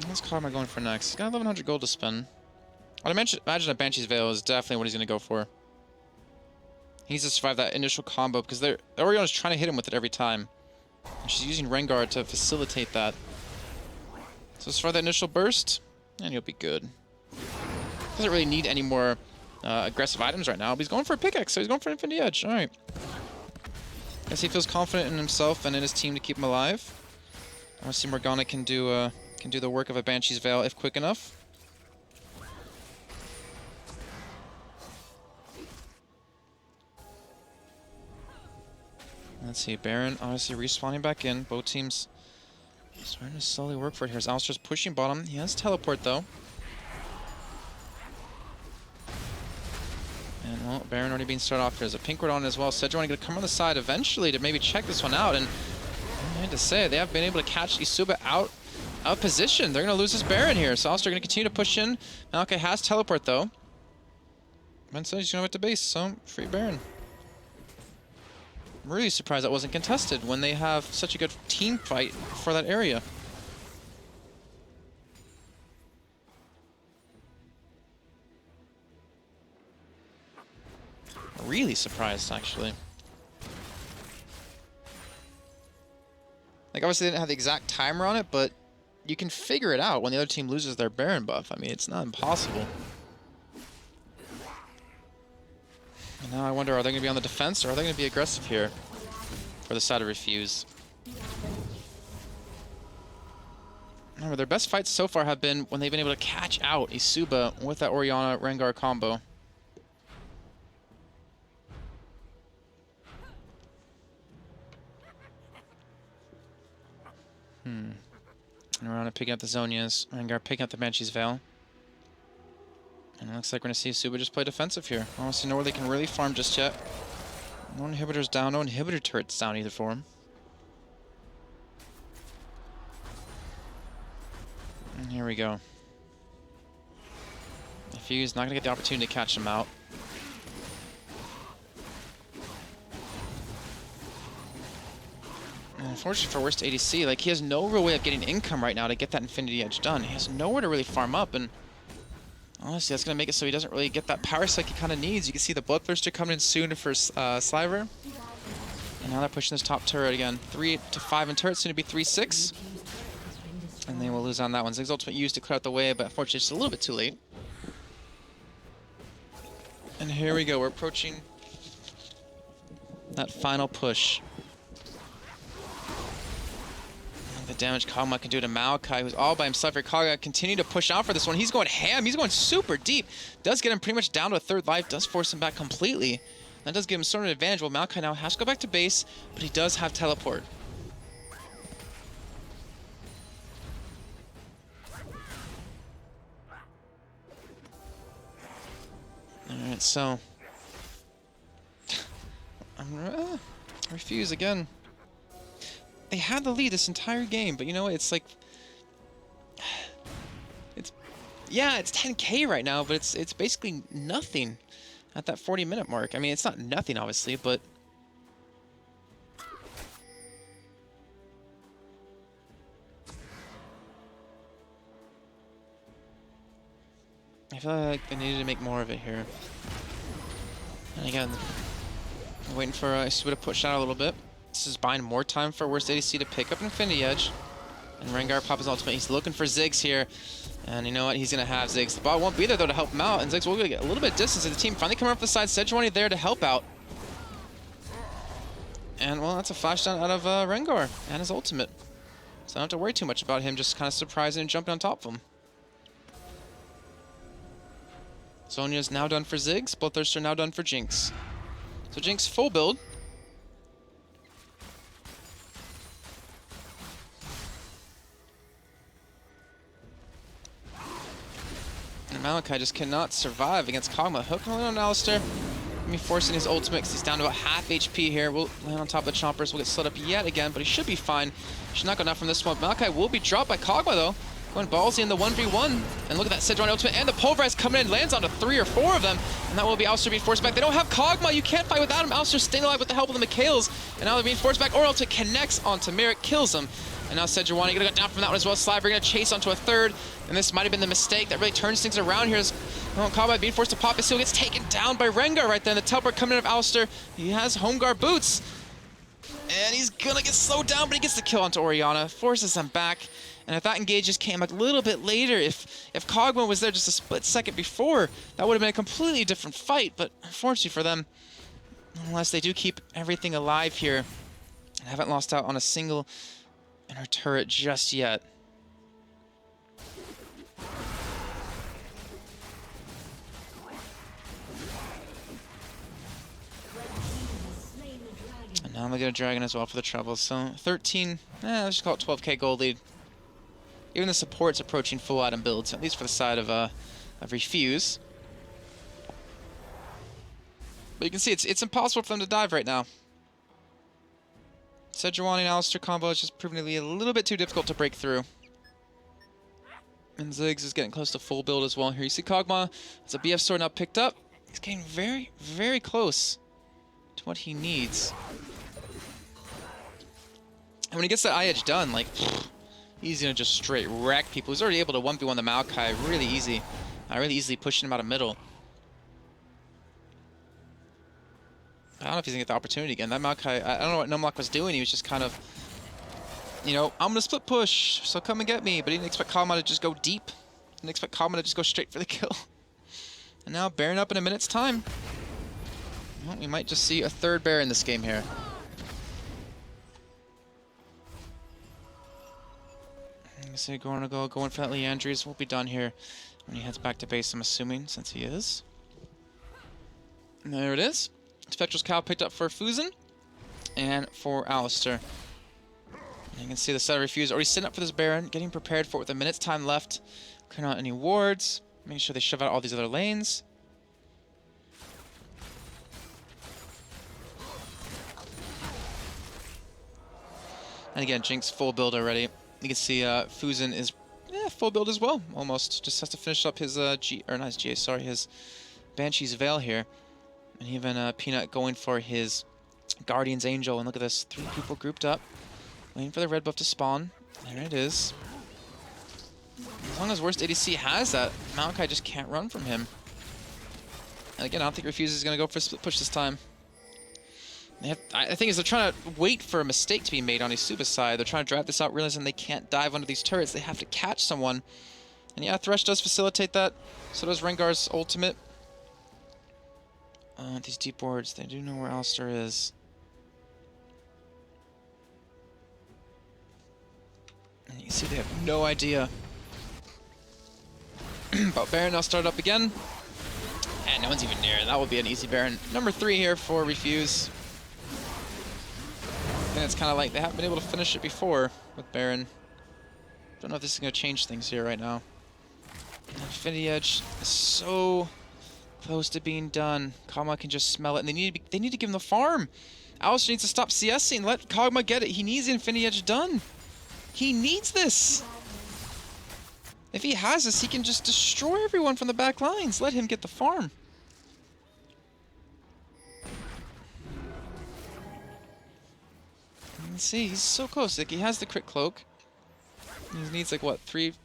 What's Kog'Maw going for next? He's got 1100 gold to spend. I'd imagine a Banshee's Veil is definitely what he's going to go for. He needs to survive that initial combo because Orionna's trying to hit him with it every time. And she's using Rengar to facilitate that. So survive that initial burst, and you'll be good. Doesn't really need any more aggressive items right now, but he's going for a pickaxe, so he's going for Infinity Edge. Alright. Guess he feels confident in himself and in his team to keep him alive. I want to see Morgana can do the work of a Banshee's Veil if quick enough. Let's see, Baron obviously respawning back in. Both teams starting to slowly work for it here. As Alistair's pushing bottom. He has teleport though. And well, Baron already being started off here. There's a pink ward on as well. Sejuani gonna come on the side eventually to maybe check this one out. And I had to say, they have been able to catch eSuba out of position. They're gonna lose this Baron here. So Alistair gonna continue to push in. Maokai has teleport though. Ben said he's gonna go to base, so free Baron. I'm really surprised that wasn't contested when they have such a good team fight for that area. Really surprised, actually. Like, obviously they didn't have the exact timer on it, but you can figure it out when the other team loses their Baron buff. I mean, it's not impossible. And now I wonder, are they going to be on the defense or are they going to be aggressive here for the side of Refuse? Remember, their best fights so far have been when they've been able to catch out eSuba with that Orianna Rengar combo. And Orianna picking up the Zhonya's, Rengar picking up the Banshee's Veil. And it looks like we're going to see eSuba just play defensive here. I don't see nowhere they can really farm just yet. No inhibitors down, no inhibitor turrets down either for him. And here we go. Fuse not going to get the opportunity to catch him out. And unfortunately for worst ADC, like, he has no real way of getting income right now to get that Infinity Edge done. He has nowhere to really farm up, and honestly, that's going to make it so he doesn't really get that power spike he kind of needs. You can see the Bloodthirster coming in soon for Sliver. And now they're pushing this top turret again. 3 to 5 in turret, soon to be 3-6. And they will lose on that one. Zig's ultimate used to clear out the way, but unfortunately it's a little bit too late. And here we go, we're approaching that final push. The damage Kog'Maw can do to Maokai, who's all by himself here. Kog'Maw continue to push out for this one. He's going ham. He's going super deep. Does get him pretty much down to a third life. Does force him back completely. That does give him sort of an advantage. Well, Maokai now has to go back to base, but he does have teleport. Alright, so... Refuse again. They had the lead this entire game, but you know, it's like... Yeah, it's 10k right now, but it's basically nothing at that 40-minute mark. I mean, it's not nothing, obviously, but... I feel like they needed to make more of it here. And again, I'm waiting for eSuba to push out a little bit. This is buying more time for Worst ADC to pick up Infinity Edge. And Rengar pops his ultimate. He's looking for Ziggs here. And you know what? He's going to have Ziggs. The bot won't be there, though, to help him out. And Ziggs will get a little bit of distance. The team finally coming up the side. Sejuani there to help out. And, well, that's a flash down out of Rengar and his ultimate. So I don't have to worry too much about him just kind of surprising and jumping on top of him. Zhonya's now done for Ziggs. Bloodthirster now done for Jinx. So Jinx full build. And Malachi just cannot survive against Kog'Maw. Hook only on Alistar. Gonna be forcing his ultimate because he's down to about half HP here. We'll land on top of the chompers. We'll get slid up yet again, but he should be fine. Should not go enough from this one. Malachi will be dropped by Kog'Maw, though. Going ballsy in the 1v1. And look at that Sejuani ultimate. And the Pulverize coming in. Lands onto 3 or 4 of them. And that will be Alistar being forced back. They don't have Kog'Maw. You can't fight without him. Alistar staying alive with the help of the Mikhails. And now they're being forced back. Or ultimate connects onto Merrick. Kills him. And now Sejuani gonna go down from that one as well. Sliver gonna chase onto a third. And this might have been the mistake that really turns things around here. Kog'Maw being forced to pop his seal. Gets taken down by Rengar right there. And the teleport coming in of Alistar. He has home guard boots. And he's gonna get slowed down, but he gets the kill onto Orianna. Forces them back. And if that engage just came a little bit later, if Kog'Maw was there just a split second before, that would have been a completely different fight. But unfortunately for them, nonetheless, they do keep everything alive here. And haven't lost out on a single inner turret just yet. And now they get a dragon as well for the trouble. So 13, let's just call it 12k gold lead. Even the support's approaching full item builds, at least for the side of Refuse. But you can see it's impossible for them to dive right now. Sejuani and Alistar combo is just proving to be a little bit too difficult to break through. And Ziggs is getting close to full build as well. Here you see Kog'Maw. It's a BF sword now picked up. He's getting very, very close to what he needs. And when he gets that eye edge done, like, he's gonna just straight wreck people. He's already able to 1v1 the Maokai really easy. Really easily pushing him out of middle. I don't know if he's gonna get the opportunity again. That Maokai, I don't know what Numlock was doing. He was just kind of, you know, I'm gonna split push, so come and get me. But he didn't expect Kog'Maw to just go deep. Didn't expect Kog'Maw to just go straight for the kill. And now Baron up in a minute's time. Well, we might just see a third Baron this game here. So going for that Leandries. Will be done here when he heads back to base, I'm assuming, since he is. And there it is. Spectral's Cow picked up for Fusen and for Alistar. And you can see the set of Refuse already sitting up for this Baron, getting prepared for it with a minute's time left. Clearing out any wards, making sure they shove out all these other lanes. And again, Jinx full build already. You can see Fusen is full build as well, almost. Just has to finish up his his Banshee's Veil here. And even Peanut going for his Guardian's Angel. And look at this, 3 people grouped up, waiting for the red buff to spawn. There it is. As long as Worst ADC has that, Maokai just can't run from him. And again, I don't think Refuse is going to go for a split push this time. I think they're trying to wait for a mistake to be made on eSuba's side. They're trying to drag this out, realizing they can't dive under these turrets. They have to catch someone. And yeah, Thresh does facilitate that. So does Rengar's ultimate. These deep wards, they do know where Alistar is. And you can see they have no idea. But Baron now started up again. And no one's even near. That will be an easy Baron. Number 3 here for Refuse. And it's kind of like they haven't been able to finish it before with Baron. Don't know if this is going to change things here right now. Infinity Edge is so close to being done. Kog'Maw can just smell it, and they need to give him the farm. Alistar needs to stop CSing. Let Kog'Maw get it. He needs the Infinity Edge done. He needs this. If he has this, he can just destroy everyone from the back lines. Let him get the farm. Let's see, he's so close. Like, he has the crit cloak. He needs like what, 300,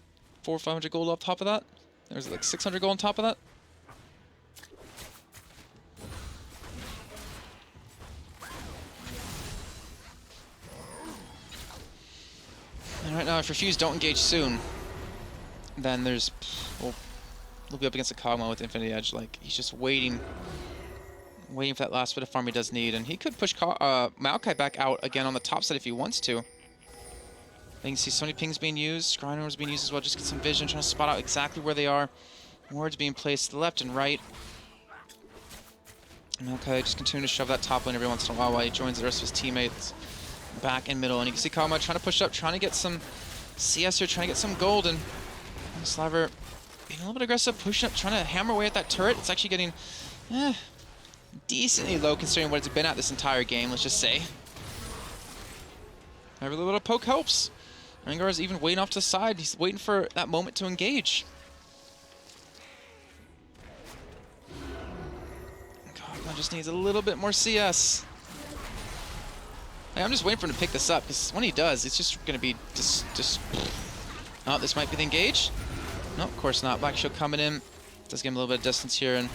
400, 500 gold off top of that? There's like 600 gold on top of that. And right now, if Refuse don't engage soon, then there's... Well, we'll be up against the Kog'Maw with Infinity Edge. Like, he's just waiting for that last bit of farm he does need. And he could push Maokai back out again on the top side if he wants to. You can see so many pings being used. Scrying Orbs being used as well. Just get some vision, trying to spot out exactly where they are. Wards being placed to the left and right. And Maokai just continue to shove that top lane every once in a while he joins the rest of his teammates back and middle. And you can see Kog'Maw trying to push up, trying to get some CS here, trying to get some gold. And Slaver being a little bit aggressive, pushing up, trying to hammer away at that turret. It's actually getting decently low considering what it's been at this entire game, let's just say. Every little bit of poke helps. Rengar is even waiting off to the side. He's waiting for that moment to engage. Kog'Maw just needs a little bit more CS. Hey, I'm just waiting for him to pick this up, because when he does, it's just going to be just... Oh, this might be the engage. No, of course not. Black Shield coming in. Does give him a little bit of distance here, and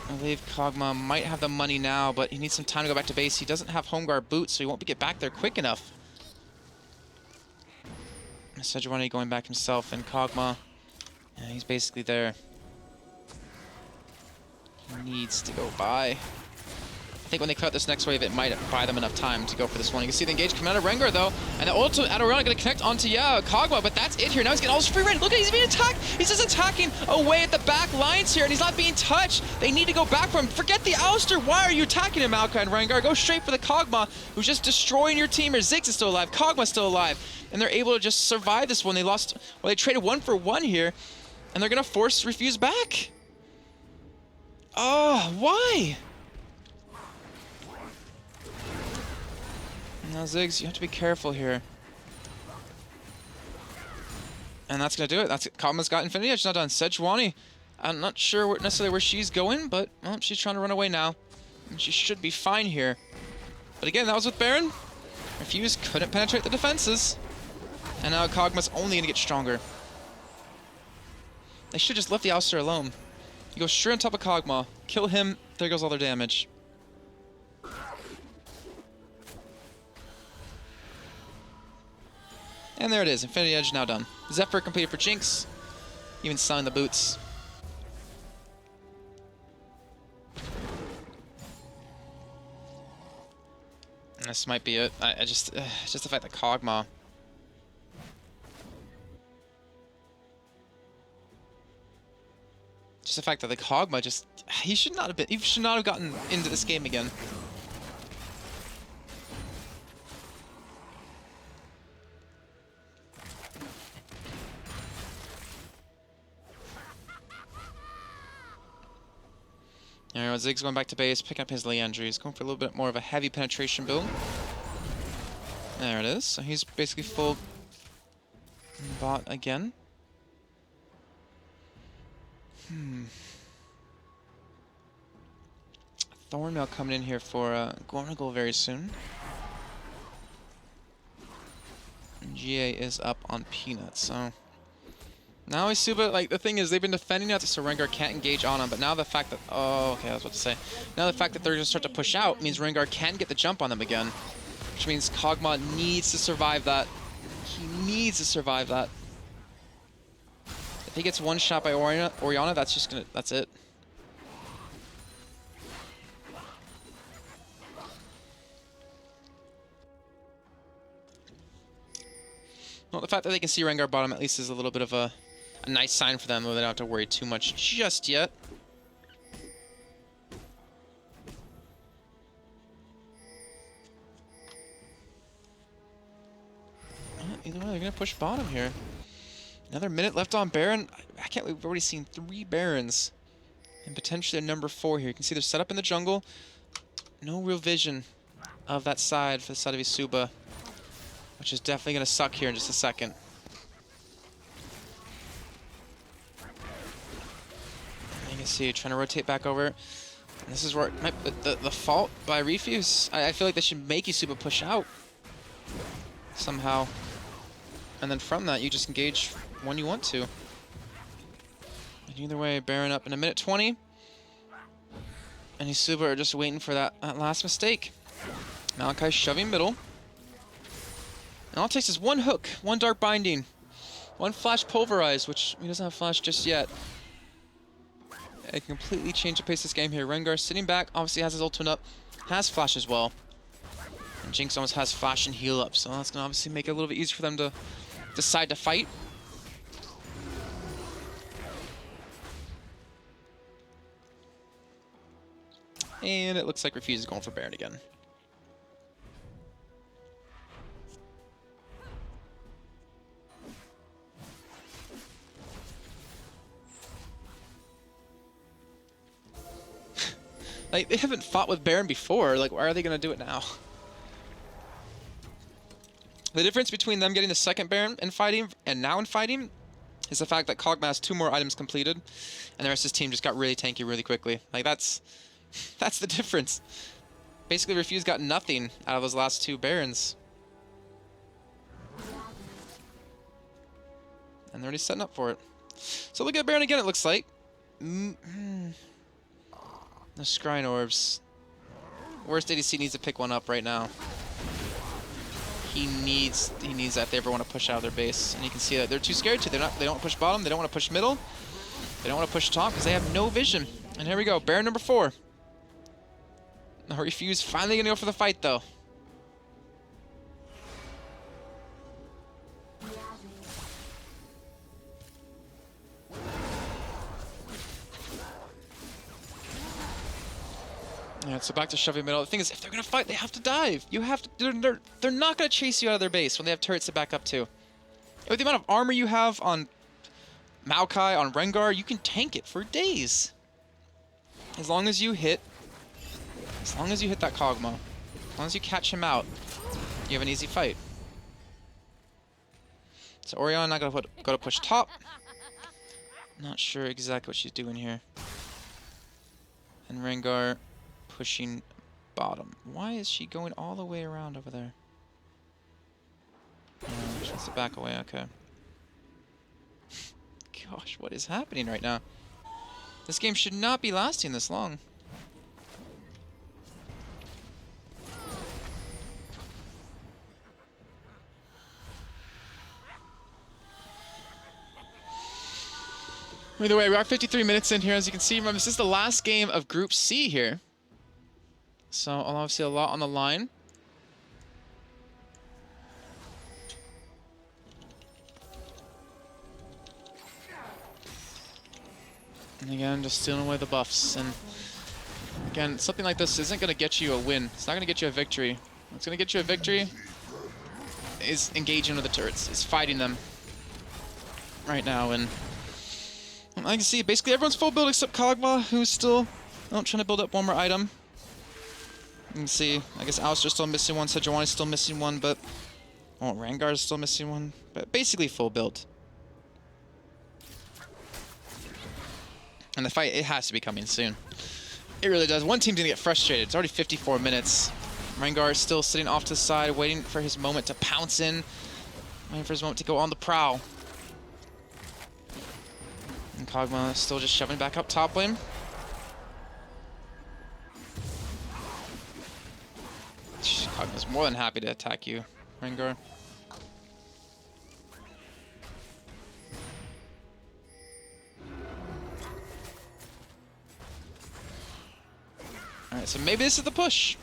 I believe Kog'Maw might have the money now, but he needs some time to go back to base. He doesn't have home guard boots, so he won't get back there quick enough. Sejuani going back himself, and Kog'Maw, yeah, he's basically there. He needs to go by. I think when they cut this next wave, it might buy them enough time to go for this one. You can see the engage coming out of Rengar, though, and the ult at Orianna going to connect onto, Kog'Maw, but that's it here. Now he's getting all his free reign. Look at, he's being attacked. He's just attacking away at the back lines here, and he's not being touched. They need to go back for him. Forget the Ouster. Why are you attacking him, Maokai and Rengar? Go straight for the Kog'Maw, who's just destroying your team. Or Ziggs is still alive. Kog'Maw's still alive, and they're able to just survive this one. They lost, well, they traded 1 for 1 here, and they're going to force Refuse back. Oh, why? Now, Ziggs, you have to be careful here. And that's going to do it. That's it. Kog'Maw's got Infinity Edge, not done. Sejuani, I'm not sure necessarily where she's going, but well, she's trying to run away now. And she should be fine here. But again, that was with Baron. Refuse couldn't penetrate the defenses. And now Kog'Maw's only going to get stronger. They should just left the Ouster alone. You go straight on top of Kog'Maw. Kill him. There goes all their damage. And there it is, Infinity Edge now done. Zephyr completed for Jinx, even selling the boots. And this might be it. Just the fact that Kog'Maw. Just the fact that the Kog'Maw just, he should not have gotten into this game again. Alright, Ziggs going back to base, picking up his Leandry. He's going for a little bit more of a heavy penetration build. There it is. So he's basically full bot again. Thornmail coming in here for Gornagle very soon. And GA is up on Peanuts, so... Now eSuba, like, the thing is, they've been defending that so Rengar can't engage on him, but now the fact that... Oh, okay, I was about to say. Now the fact that they're going to start to push out means Rengar can get the jump on them again. Which means Kog'Maw needs to survive that. He needs to survive that. If he gets one shot by Orianna, that's just gonna... That's it. Well, the fact that they can see Rengar bottom at least is a little bit of a nice sign for them, though they don't have to worry too much just yet. Either way, they're going to push bottom here. Another minute left on Baron. I can't believe we've already seen 3 Barons. And potentially a number 4 here. You can see they're set up in the jungle. No real vision of that side for the side of eSuba, which is definitely going to suck here in just a second. You can see trying to rotate back over. And this is where the fault by Refuse. I feel like they should make eSuba push out somehow. And then from that, you just engage when you want to. And either way, Baron up in a minute 20. And eSuba are just waiting for that last mistake. Malachi shoving middle. And all it takes is one hook, one dark binding, one flash pulverize, which he doesn't have flash just yet. It can completely change the pace of this game here. Rengar sitting back, obviously has his ultimate up, has flash as well. And Jinx almost has flash and heal up, so that's going to obviously make it a little bit easier for them to decide to fight. And it looks like Refuse is going for Baron again. Like, they haven't fought with Baron before. Like, why are they going to do it now? The difference between them getting the second Baron in fighting and now in fighting is the fact that Kog'Maw has 2 more items completed, and the rest of his team just got really tanky really quickly. Like, that's the difference. Basically, Refuse got nothing out of those last 2 Barons. And they're already setting up for it. So look at Baron again, it looks like. The Scrying Orbs. Worst ADC needs to pick one up right now. He needs that if they ever want to push out of their base. And you can see that they're too scared to. They don't want to push bottom, they don't want to push middle. They don't want to push top because they have no vision. And here we go, Baron number 4. Now Refuse finally gonna go for the fight though. Alright, so back to shoving middle. The thing is, if they're gonna fight, they have to dive. You have to. They're not gonna chase you out of their base when they have turrets to back up to. With the amount of armor you have on Maokai, on Rengar, you can tank it for days. As long as you hit that Kog'Maw, as long as you catch him out, you have an easy fight. So Orianna not gonna go to push top. Not sure exactly what she's doing here. And Rengar pushing bottom. Why is she going all the way around over there? She wants to back away, okay. Gosh, what is happening right now? This game should not be lasting this long. Either way, we are 53 minutes in here. As you can see, remember, this is the last game of Group C here. So, obviously a lot on the line. And again, just stealing away the buffs. And again, something like this isn't going to get you a win. It's not going to get you a victory. What's going to get you a victory is engaging with the turrets. Is fighting them right now. And I can see basically everyone's full build except Kog'Maw, who's still trying to build up one more item. You can see, I guess Alistar's still missing one, Sejuani's still missing one, but Rengar's still missing one. But basically full build. And the fight, it has to be coming soon. It really does. One team's gonna get frustrated. It's already 54 minutes. Rengar is still sitting off to the side, waiting for his moment to pounce in. Waiting for his moment to go on the prowl. And Kog'Maw is still just shoving back up top lane. Kog'Maw's more than happy to attack you, Rengar. Alright, so maybe this is the push.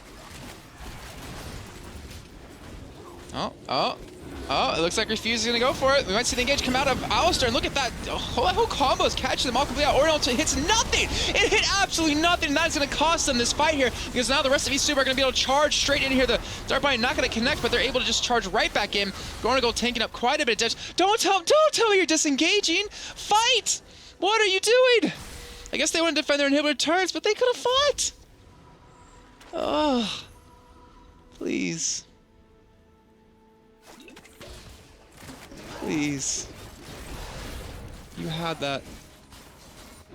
Oh, it looks like Refuse is going to go for it. We might see the engage come out of Alistar, and look at that. That whole combo is catching them all completely out. Orianna hits nothing. It hit absolutely nothing, and that's going to cost them this fight here, because now the rest of eSuba are going to be able to charge straight in here. The Dark Binding not going to connect, but they're able to just charge right back in. Going to go tanking up quite a bit of damage. Don't tell me you're disengaging. Fight! What are you doing? I guess they want to defend their inhibitor turrets, but they could have fought. Oh, please. Please. You had that.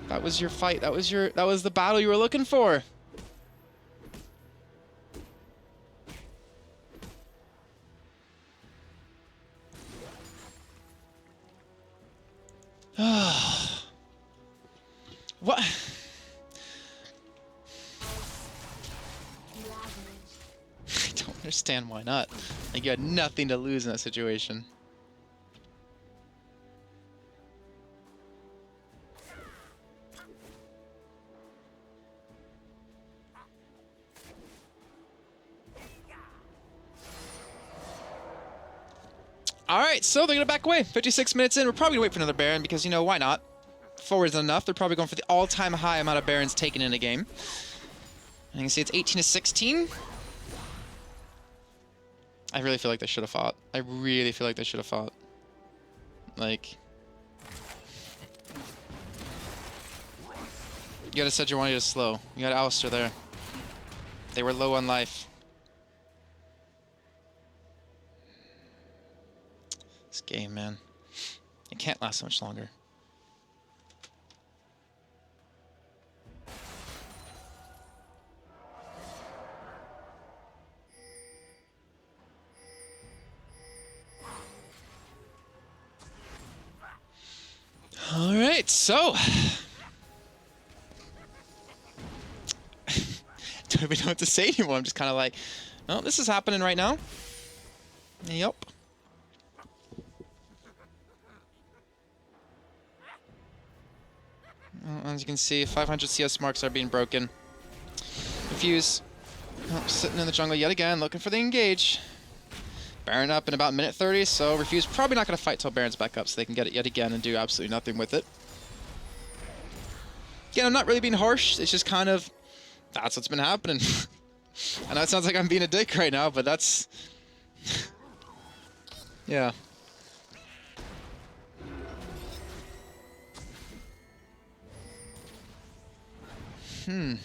That was your fight. That was the battle you were looking for. What? I don't understand why not. Like, you had nothing to lose in that situation. Alright, so they're going to back away. 56 minutes in. We're probably going to wait for another Baron because, you know, why not? Forward's enough. They're probably going for the all-time high amount of Barons taken in a game. And you can see it's 18 to 16. I really feel like they should have fought. I really feel like they should have fought. Like... You gotta set your one to slow. You got Alistair there. They were low on life. This game, man. It can't last so much longer. All right, so don't even know what to say anymore. I'm just kind of like, oh, this is happening right now. Yep. Well, as you can see, 500 CS marks are being broken. Refuse. Oh, sitting in the jungle yet again, looking for the engage. Baron up in about minute 30, so Refuse probably not going to fight till Baron's back up so they can get it yet again and do absolutely nothing with it. Again, I'm not really being harsh. It's just kind of, that's what's been happening. I know it sounds like I'm being a dick right now, but that's... yeah. Alright,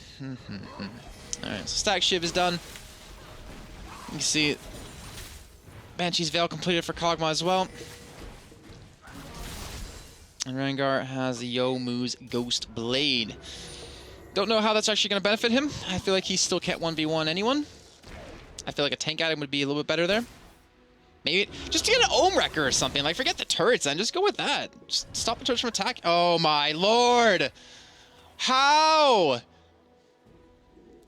so Stack Shiv is done. You can see Banshee's Veil completed for Kog'Maw as well. And Rengar has Youmuu's Ghost Blade. Don't know how that's actually going to benefit him. I feel like he still can't 1v1 anyone. I feel like a tank item would be a little bit better there. Maybe just to get an Ohm Wrecker or something. Like, forget the turrets then. Just go with that. Just stop the turrets from attack. Oh my lord! How?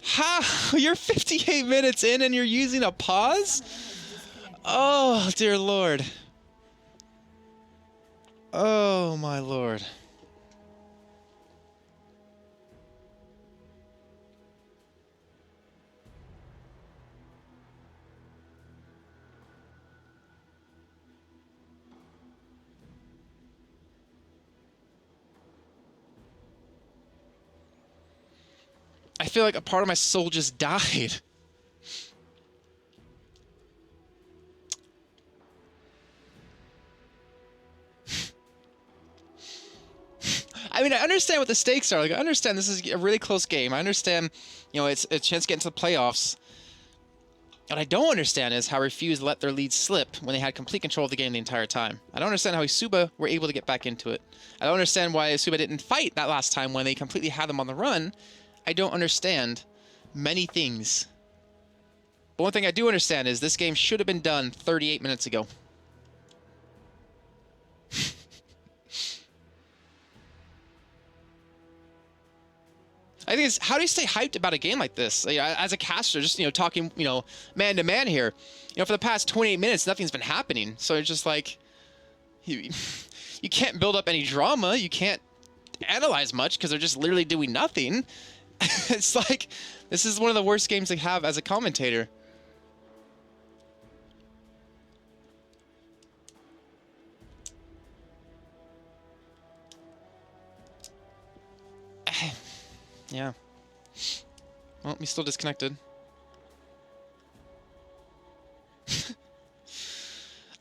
How? You're 58 minutes in and you're using a pause? Oh, dear lord. Oh, my lord. I feel like a part of my soul just died. I mean, I understand what the stakes are. Like, I understand this is a really close game. I understand, you know, it's a chance to get into the playoffs. What I don't understand is how Refuse let their lead slip when they had complete control of the game the entire time. I don't understand how eSuba were able to get back into it. I don't understand why eSuba didn't fight that last time when they completely had them on the run. I don't understand many things. But one thing I do understand is this game should have been done 38 minutes ago. I think it's, how do you stay hyped about a game like this? Like, as a caster, just, you know, talking, you know, man to man here, you know, for the past 28 minutes, nothing's been happening. So it's just like, you can't build up any drama. You can't analyze much because they're just literally doing nothing. It's like, this is one of the worst games to have as a commentator. Yeah. Well, he's still disconnected.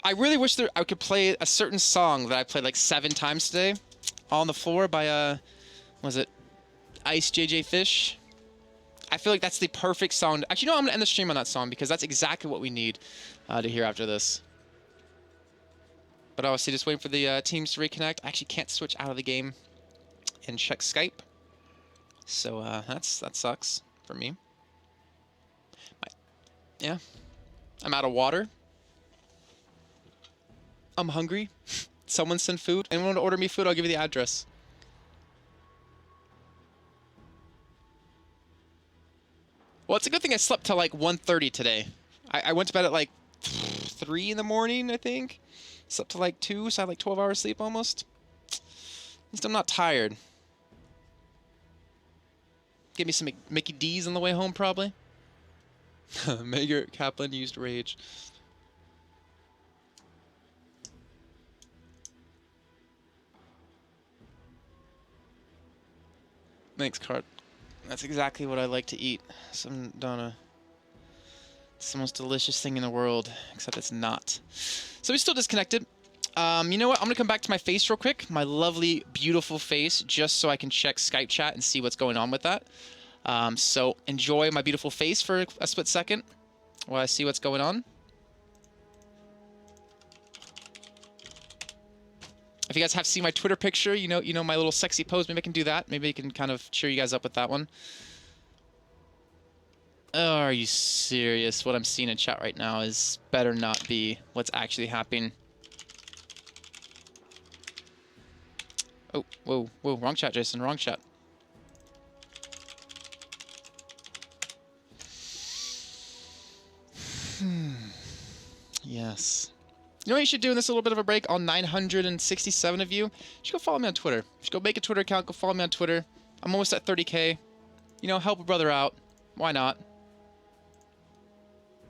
I really wish I could play a certain song that I played like 7 times today on the floor by, was it Ice JJ Fish? I feel like that's the perfect song. Actually, no, I'm going to end the stream on that song because that's exactly what we need to hear after this. But obviously, just waiting for the teams to reconnect. I actually can't switch out of the game and check Skype. So that sucks for me. Yeah. I'm out of water. I'm hungry. Someone send food. Anyone want to order me food? I'll give you the address. think I slept till like 1:30 today. I went to bed at like 3 in the morning, I think. Slept till like 2, so I had like 12 hours sleep almost. At least I'm not tired. Give me some Mickey D's on the way home, probably. Mayor Kaplan used rage. Thanks, Cart. That's exactly what I like to eat. Some Donna. It's the most delicious thing in the world, except it's not. So we still disconnected. You know what? I'm going to come back to my face real quick. My lovely, beautiful face, just so I can check Skype chat and see what's going on with that. So enjoy my beautiful face for a split second while I see what's going on. If you guys have seen my Twitter picture, you know my little sexy pose. Maybe I can do that. Maybe I can kind of cheer you guys up with that one. Oh, are you serious? What I'm seeing in chat right now is better not be what's actually happening. Oh, whoa, whoa, wrong chat, Jason, wrong chat. Yes. You know what you should do in this little bit of a break? All 967 of you, you should go follow me on Twitter. You should go make a Twitter account, go follow me on Twitter. I'm almost at 30K. You know, help a brother out. Why not?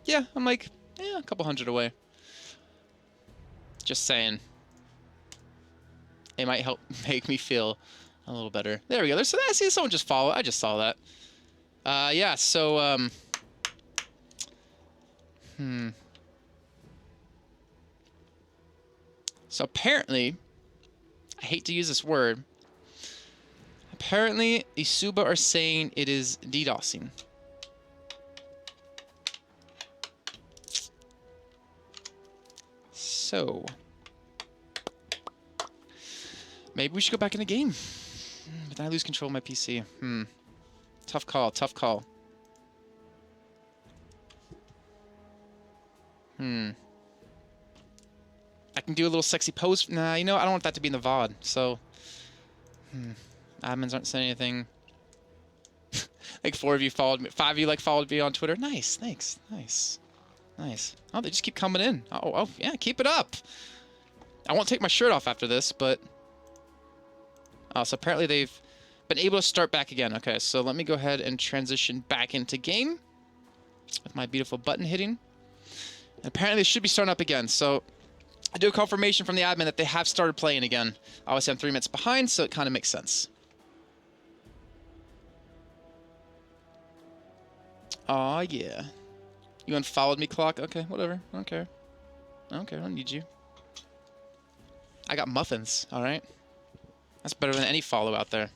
Yeah, I'm like, a couple hundred away. Just saying. It might help make me feel a little better. There we go. There's, see, someone just follow. I just saw that. Yeah, so, So apparently, I hate to use this word, apparently eSuba are saying it is DDoSing. So, maybe we should go back in the game. But then I lose control of my PC. Tough call, tough call. I can do a little sexy pose. Nah, you know, I don't want that to be in the VOD, so... Admins aren't saying anything. Like 4 of you followed me. 5 of you, like, followed me on Twitter. Nice, thanks. Nice. Nice. Oh, they just keep coming in. Oh, yeah, keep it up. I won't take my shirt off after this, but... Oh, so apparently they've been able to start back again. Okay, so let me go ahead and transition back into game with my beautiful button hitting. And apparently they should be starting up again, so... I do a confirmation from the admin that they have started playing again. Obviously, I'm 3 minutes behind, so it kind of makes sense. Aw, yeah. You unfollowed me, Clock? Okay, whatever. I don't care. I don't care. I don't need you. I got muffins, alright? That's better than any follow out there.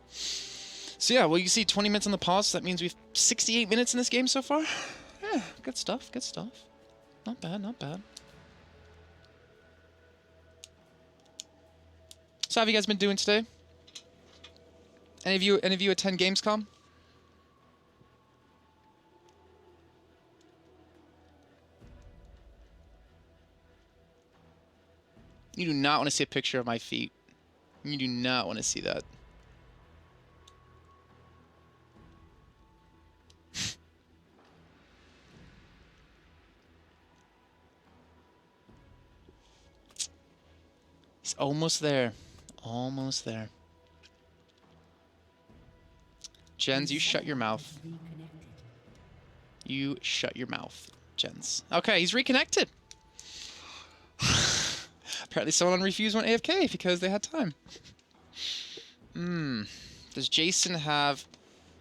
So yeah, well, you see 20 minutes on the pause, so that means we've 68 minutes in this game so far. Yeah, good stuff, good stuff. Not bad, not bad. So how have you guys been doing today? Any of you attend Gamescom? You do not want to see a picture of my feet. You do not want to see that. He's almost there. Almost there. Jens, you shut your mouth. You shut your mouth, Jens. Okay, he's reconnected. Apparently someone on Refuse went AFK because they had time. Does Jason have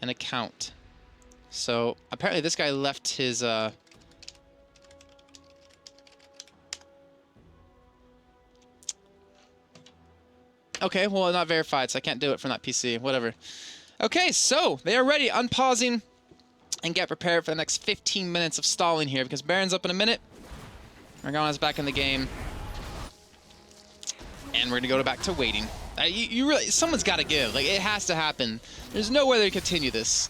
an account? So, apparently this guy left his, Okay, well, not verified, so I can't do it from that PC. Whatever. Okay, so they are ready. Unpausing and get prepared for the next 15 minutes of stalling here because Baron's up in a minute. Morgana's back in the game. And we're going to go back to waiting. You really... Someone's got to give. Like, it has to happen. There's no way they continue this.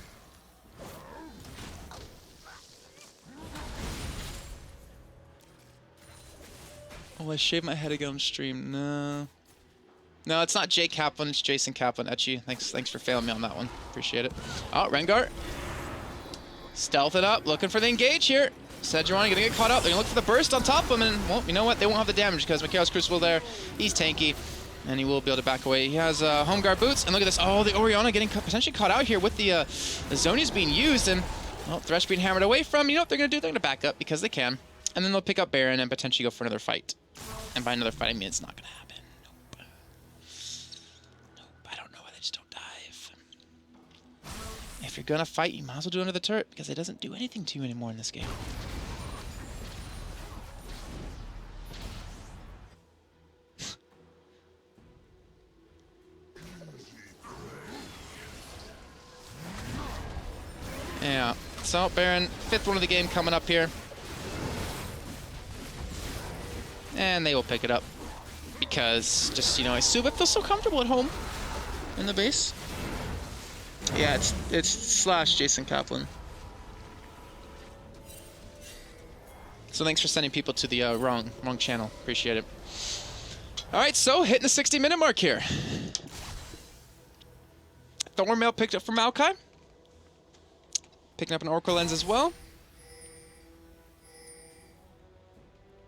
Oh, I shaved my head again on stream. No. No, it's not Jay Kaplan, it's Jason Kaplan. Etchy, thanks for failing me on that one. Appreciate it. Oh, Rengar. Stealth it up, looking for the engage here. Sejuani gonna get caught up. They're gonna look for the burst on top of him, and well, you know what? They won't have the damage because Mikhail's Crucible there. He's tanky, and he will be able to back away. He has home guard boots, and look at this. Oh, the Orianna getting potentially caught out here with the Zhonya's being used, and well, Thresh being hammered away from. You know what they're gonna do? They're gonna back up because they can, and then they'll pick up Baron and potentially go for another fight. And by another fight, I mean it's not gonna happen. I don't know why they just don't dive. If you're gonna fight, you might as well do it under the turret because it doesn't do anything to you anymore in this game. Yeah. So Baron, 5th one of the game coming up here. And they will pick it up. Because just, you know, eSuba feels so comfortable at home in the base. Yeah, it's slash Jason Kaplan. So thanks for sending people to the wrong channel. Appreciate it. All right, so hitting the 60-minute mark here. Thornmail picked up from Maokai. Picking up an Oracle Lens as well.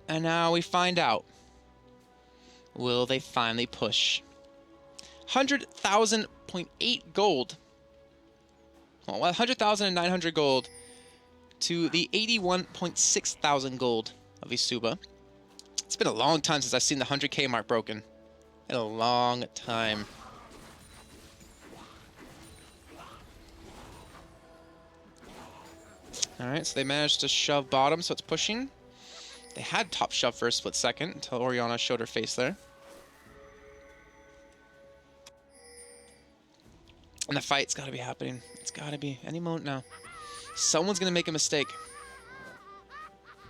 And now we find out. Will they finally push? 100,000.8 gold. Well, 100,900 gold to the 81.6 thousand gold of eSuba. It's been a long time since I've seen the 100K mark broken. In a long time. Alright, so they managed to shove bottom, so it's pushing. They had top shove for a split second until Orianna showed her face there. And the fight's gotta be happening. It's gotta be any moment now. Someone's gonna make a mistake.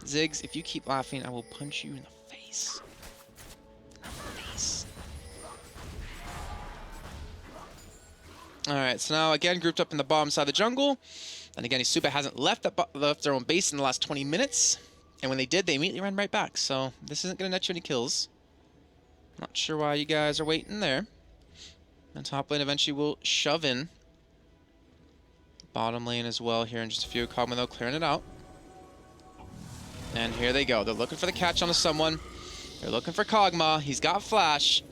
Ziggs, if you keep laughing, I will punch you in the face. Alright, so now again grouped up in the bottom side of the jungle. And again, eSuba hasn't left their own base in the last 20 minutes. And when they did, they immediately ran right back. So this isn't going to net you any kills. Not sure why you guys are waiting there. And top lane eventually will shove in. Bottom lane as well here in just a few. Kog'Maw though clearing it out. And here they go. They're looking for the catch onto someone. They're looking for Kog'Maw. He's got flash.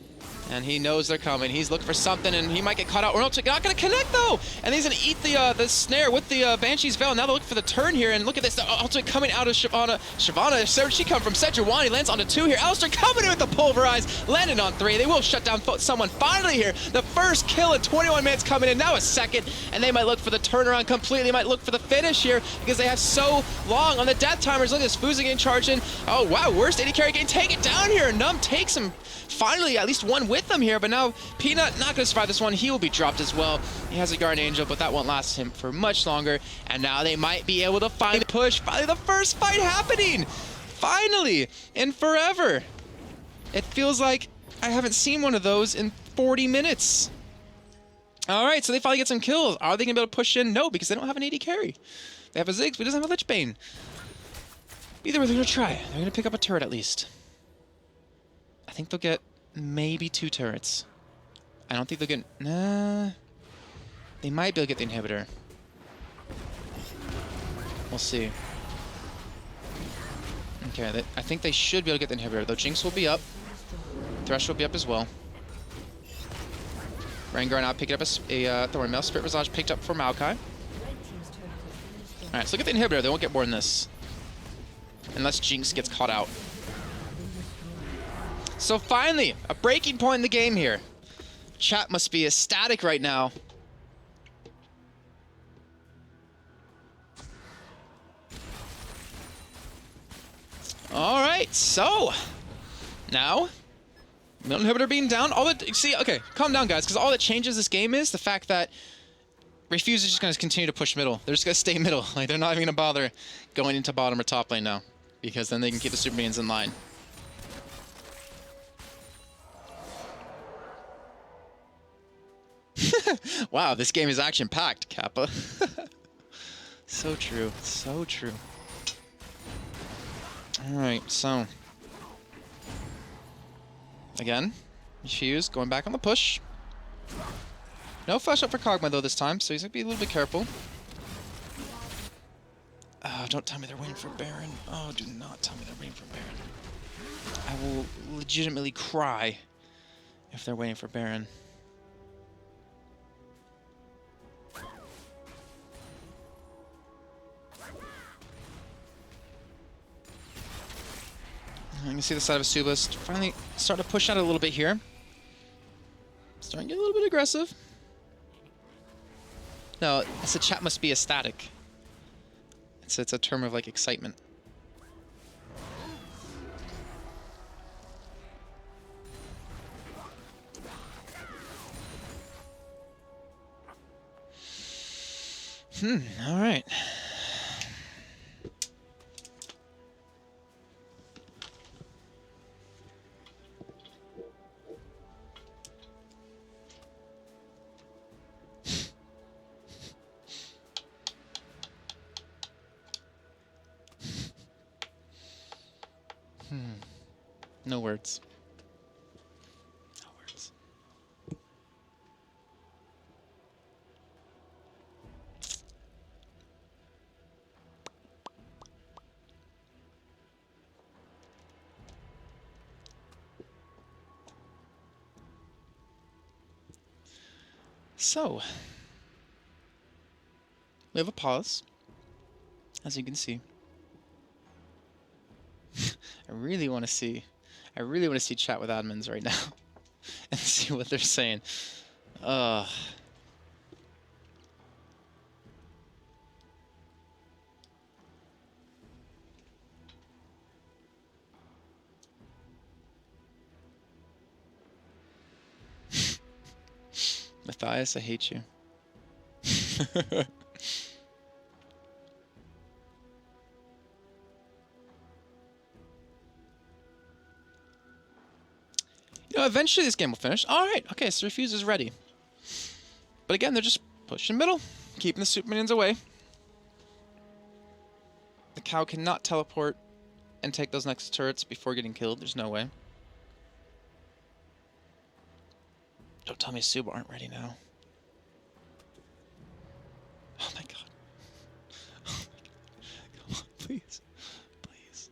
And he knows they're coming. He's looking for something, and he might get caught out. Or no, not going to connect, though! And he's going to eat the snare with the Banshee's Veil. Now they're looking for the turn here, and look at this. The ultimate coming out of Shyvana. Shyvana, where did she come from? Sejuani lands onto 2 here. Alistar coming in with the Pulverize, landing on 3. They will shut down someone finally here. The first kill in 21 minutes coming in, now a second, and they might look for the turnaround completely. They might look for the finish here, because they have so long on the death timers. Look at this, Fuza getting charged in. Oh, wow, worst AD carry getting taken down here. Numb takes him. Finally, at least one with them here, but now Peanut not going to survive this one. He will be dropped as well. He has a Guardian Angel, but that won't last him for much longer. And now they might be able to finally push. Finally, the first fight happening. Finally, in forever. It feels like I haven't seen one of those in 40 minutes. All right, so they finally get some kills. Are they going to be able to push in? No, because they don't have an AD carry. They have a Ziggs, but he doesn't have a Lich Bane. Either way, they're going to try. They're going to pick up a turret at least. I think they'll get maybe 2 turrets. I don't think they'll get... Nah. They might be able to get the inhibitor. We'll see. Okay, I think they should be able to get the inhibitor, though Jinx will be up. Thresh will be up as well. Rengar now picking up a Thornmail. Spirit Visage picked up for Maokai. Alright, so look at the inhibitor. They won't get more than this. Unless Jinx gets caught out. So finally, a breaking point in the game here. Chat must be ecstatic right now. All right, so now middle inhibitor being down. Okay, calm down, guys, because all that changes this game is the fact that Refuse is just going to continue to push middle. They're just going to stay middle. Like, they're not even going to bother going into bottom or top lane now, because then they can keep the super minions in line. Wow, this game is action-packed, Kappa. So true, so true. Alright, so... Again, Fuse going back on the push. No flash up for Kog'Maw though this time, so he's gonna be a little bit careful. Oh, don't tell me they're waiting for Baron. Oh, do not tell me they're waiting for Baron. I will legitimately cry if they're waiting for Baron. You can see the side of eSuba finally start to push out a little bit here. Starting to get a little bit aggressive. No, I said chat must be ecstatic. It's a term of like excitement. All right. No words. No words. So, we have a pause, as you can see. I really want to see chat with admins right now and see what they're saying. Matthias, I hate you. You know, eventually this game will finish. All right, okay, so Refuse is ready. But again, they're just pushing middle, keeping the super minions away. The cow cannot teleport and take those next turrets before getting killed. There's no way. Don't tell me eSuba aren't ready now. Oh my god. Oh my god. Come on, please. Please.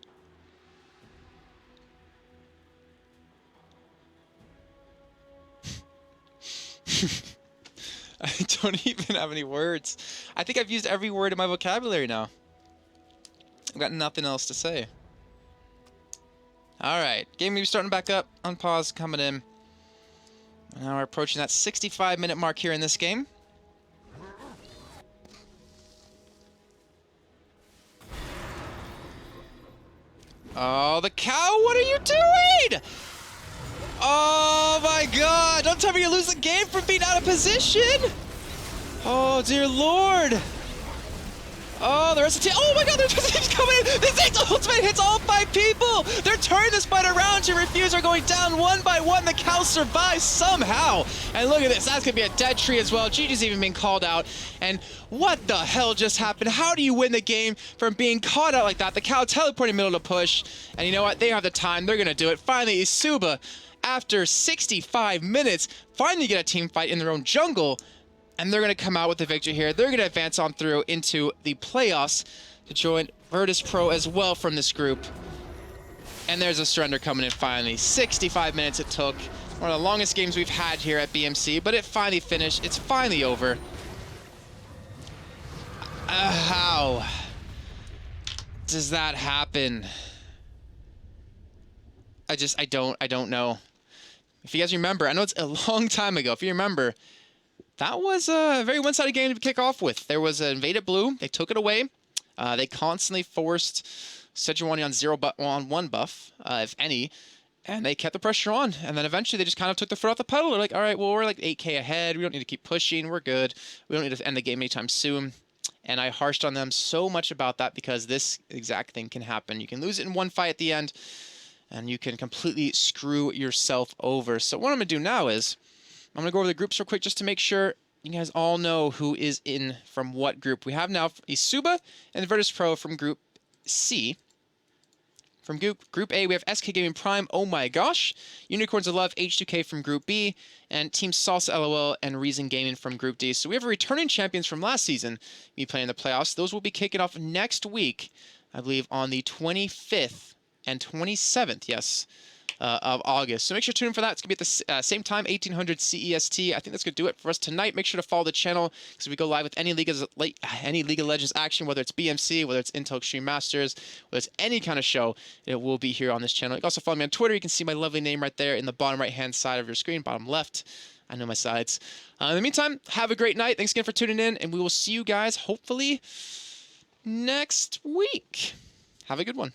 I don't even have any words. I think I've used every word in my vocabulary now. I've got nothing else to say. Alright, game maybe starting back up. Unpause coming in. Now we're approaching that 65-minute mark here in this game. Oh, the cow, what are you doing? Oh my god, don't tell me you lose the game from being out of position. Oh, dear lord. Oh, the rest of the team. Oh my god, there's teams coming in. This thing's ultimate hits all 5 people. They're turning this fight around. Your Refuse are going down one by one. The cow survives somehow. And look at this. That's going to be a dead tree as well. GG's even being called out. And what the hell just happened? How do you win the game from being caught out like that? The cow teleporting middle to push. And you know what? They have the time. They're going to do it. Finally, eSuba, after 65 minutes, finally get a team fight in their own jungle. And they're going to come out with the victory here. They're going to advance on through into the playoffs to join Virtus Pro as well from this group. And there's a surrender coming in finally. 65 minutes it took. One of the longest games we've had here at BMC, but it finally finished. It's finally over. How does that happen? I don't know. If you guys remember, I know it's a long time ago. If you remember, that was a very one-sided game to kick off with. There was an invaded blue. They took it away. They constantly forced Sejuani on 0-1 buff, if any, and they kept the pressure on. And then eventually they just kind of took the foot off the pedal. They're like, all right, well, we're like 8K ahead. We don't need to keep pushing. We're good. We don't need to end the game anytime soon. And I harshed on them so much about that because this exact thing can happen. You can lose it in one fight at the end, and you can completely screw yourself over. So what I'm going to do now is I'm going to go over the groups real quick just to make sure you guys all know who is in from what group. We have now eSuba and Virtus Pro from Group C. From Group A, we have SK Gaming Prime, Oh My Gosh, Unicorns of Love, H2K from Group B, and Team Salsa LOL and Reason Gaming from Group D. So we have returning champions from last season be playing in the playoffs. Those will be kicking off next week, I believe, on the 25th and 27th, yes, of August. So make sure to tune in for that. It's going to be at the same time, 1800 CEST. I think that's going to do it for us tonight. Make sure to follow the channel because we go live with any League of Legends action, whether it's BMC, whether it's Intel Extreme Masters, whether it's any kind of show, it will be here on this channel. You can also follow me on Twitter. You can see my lovely name right there in the bottom right-hand side of your screen, bottom left. I know my sides. In the meantime, have a great night. Thanks again for tuning in, and we will see you guys hopefully next week. Have a good one.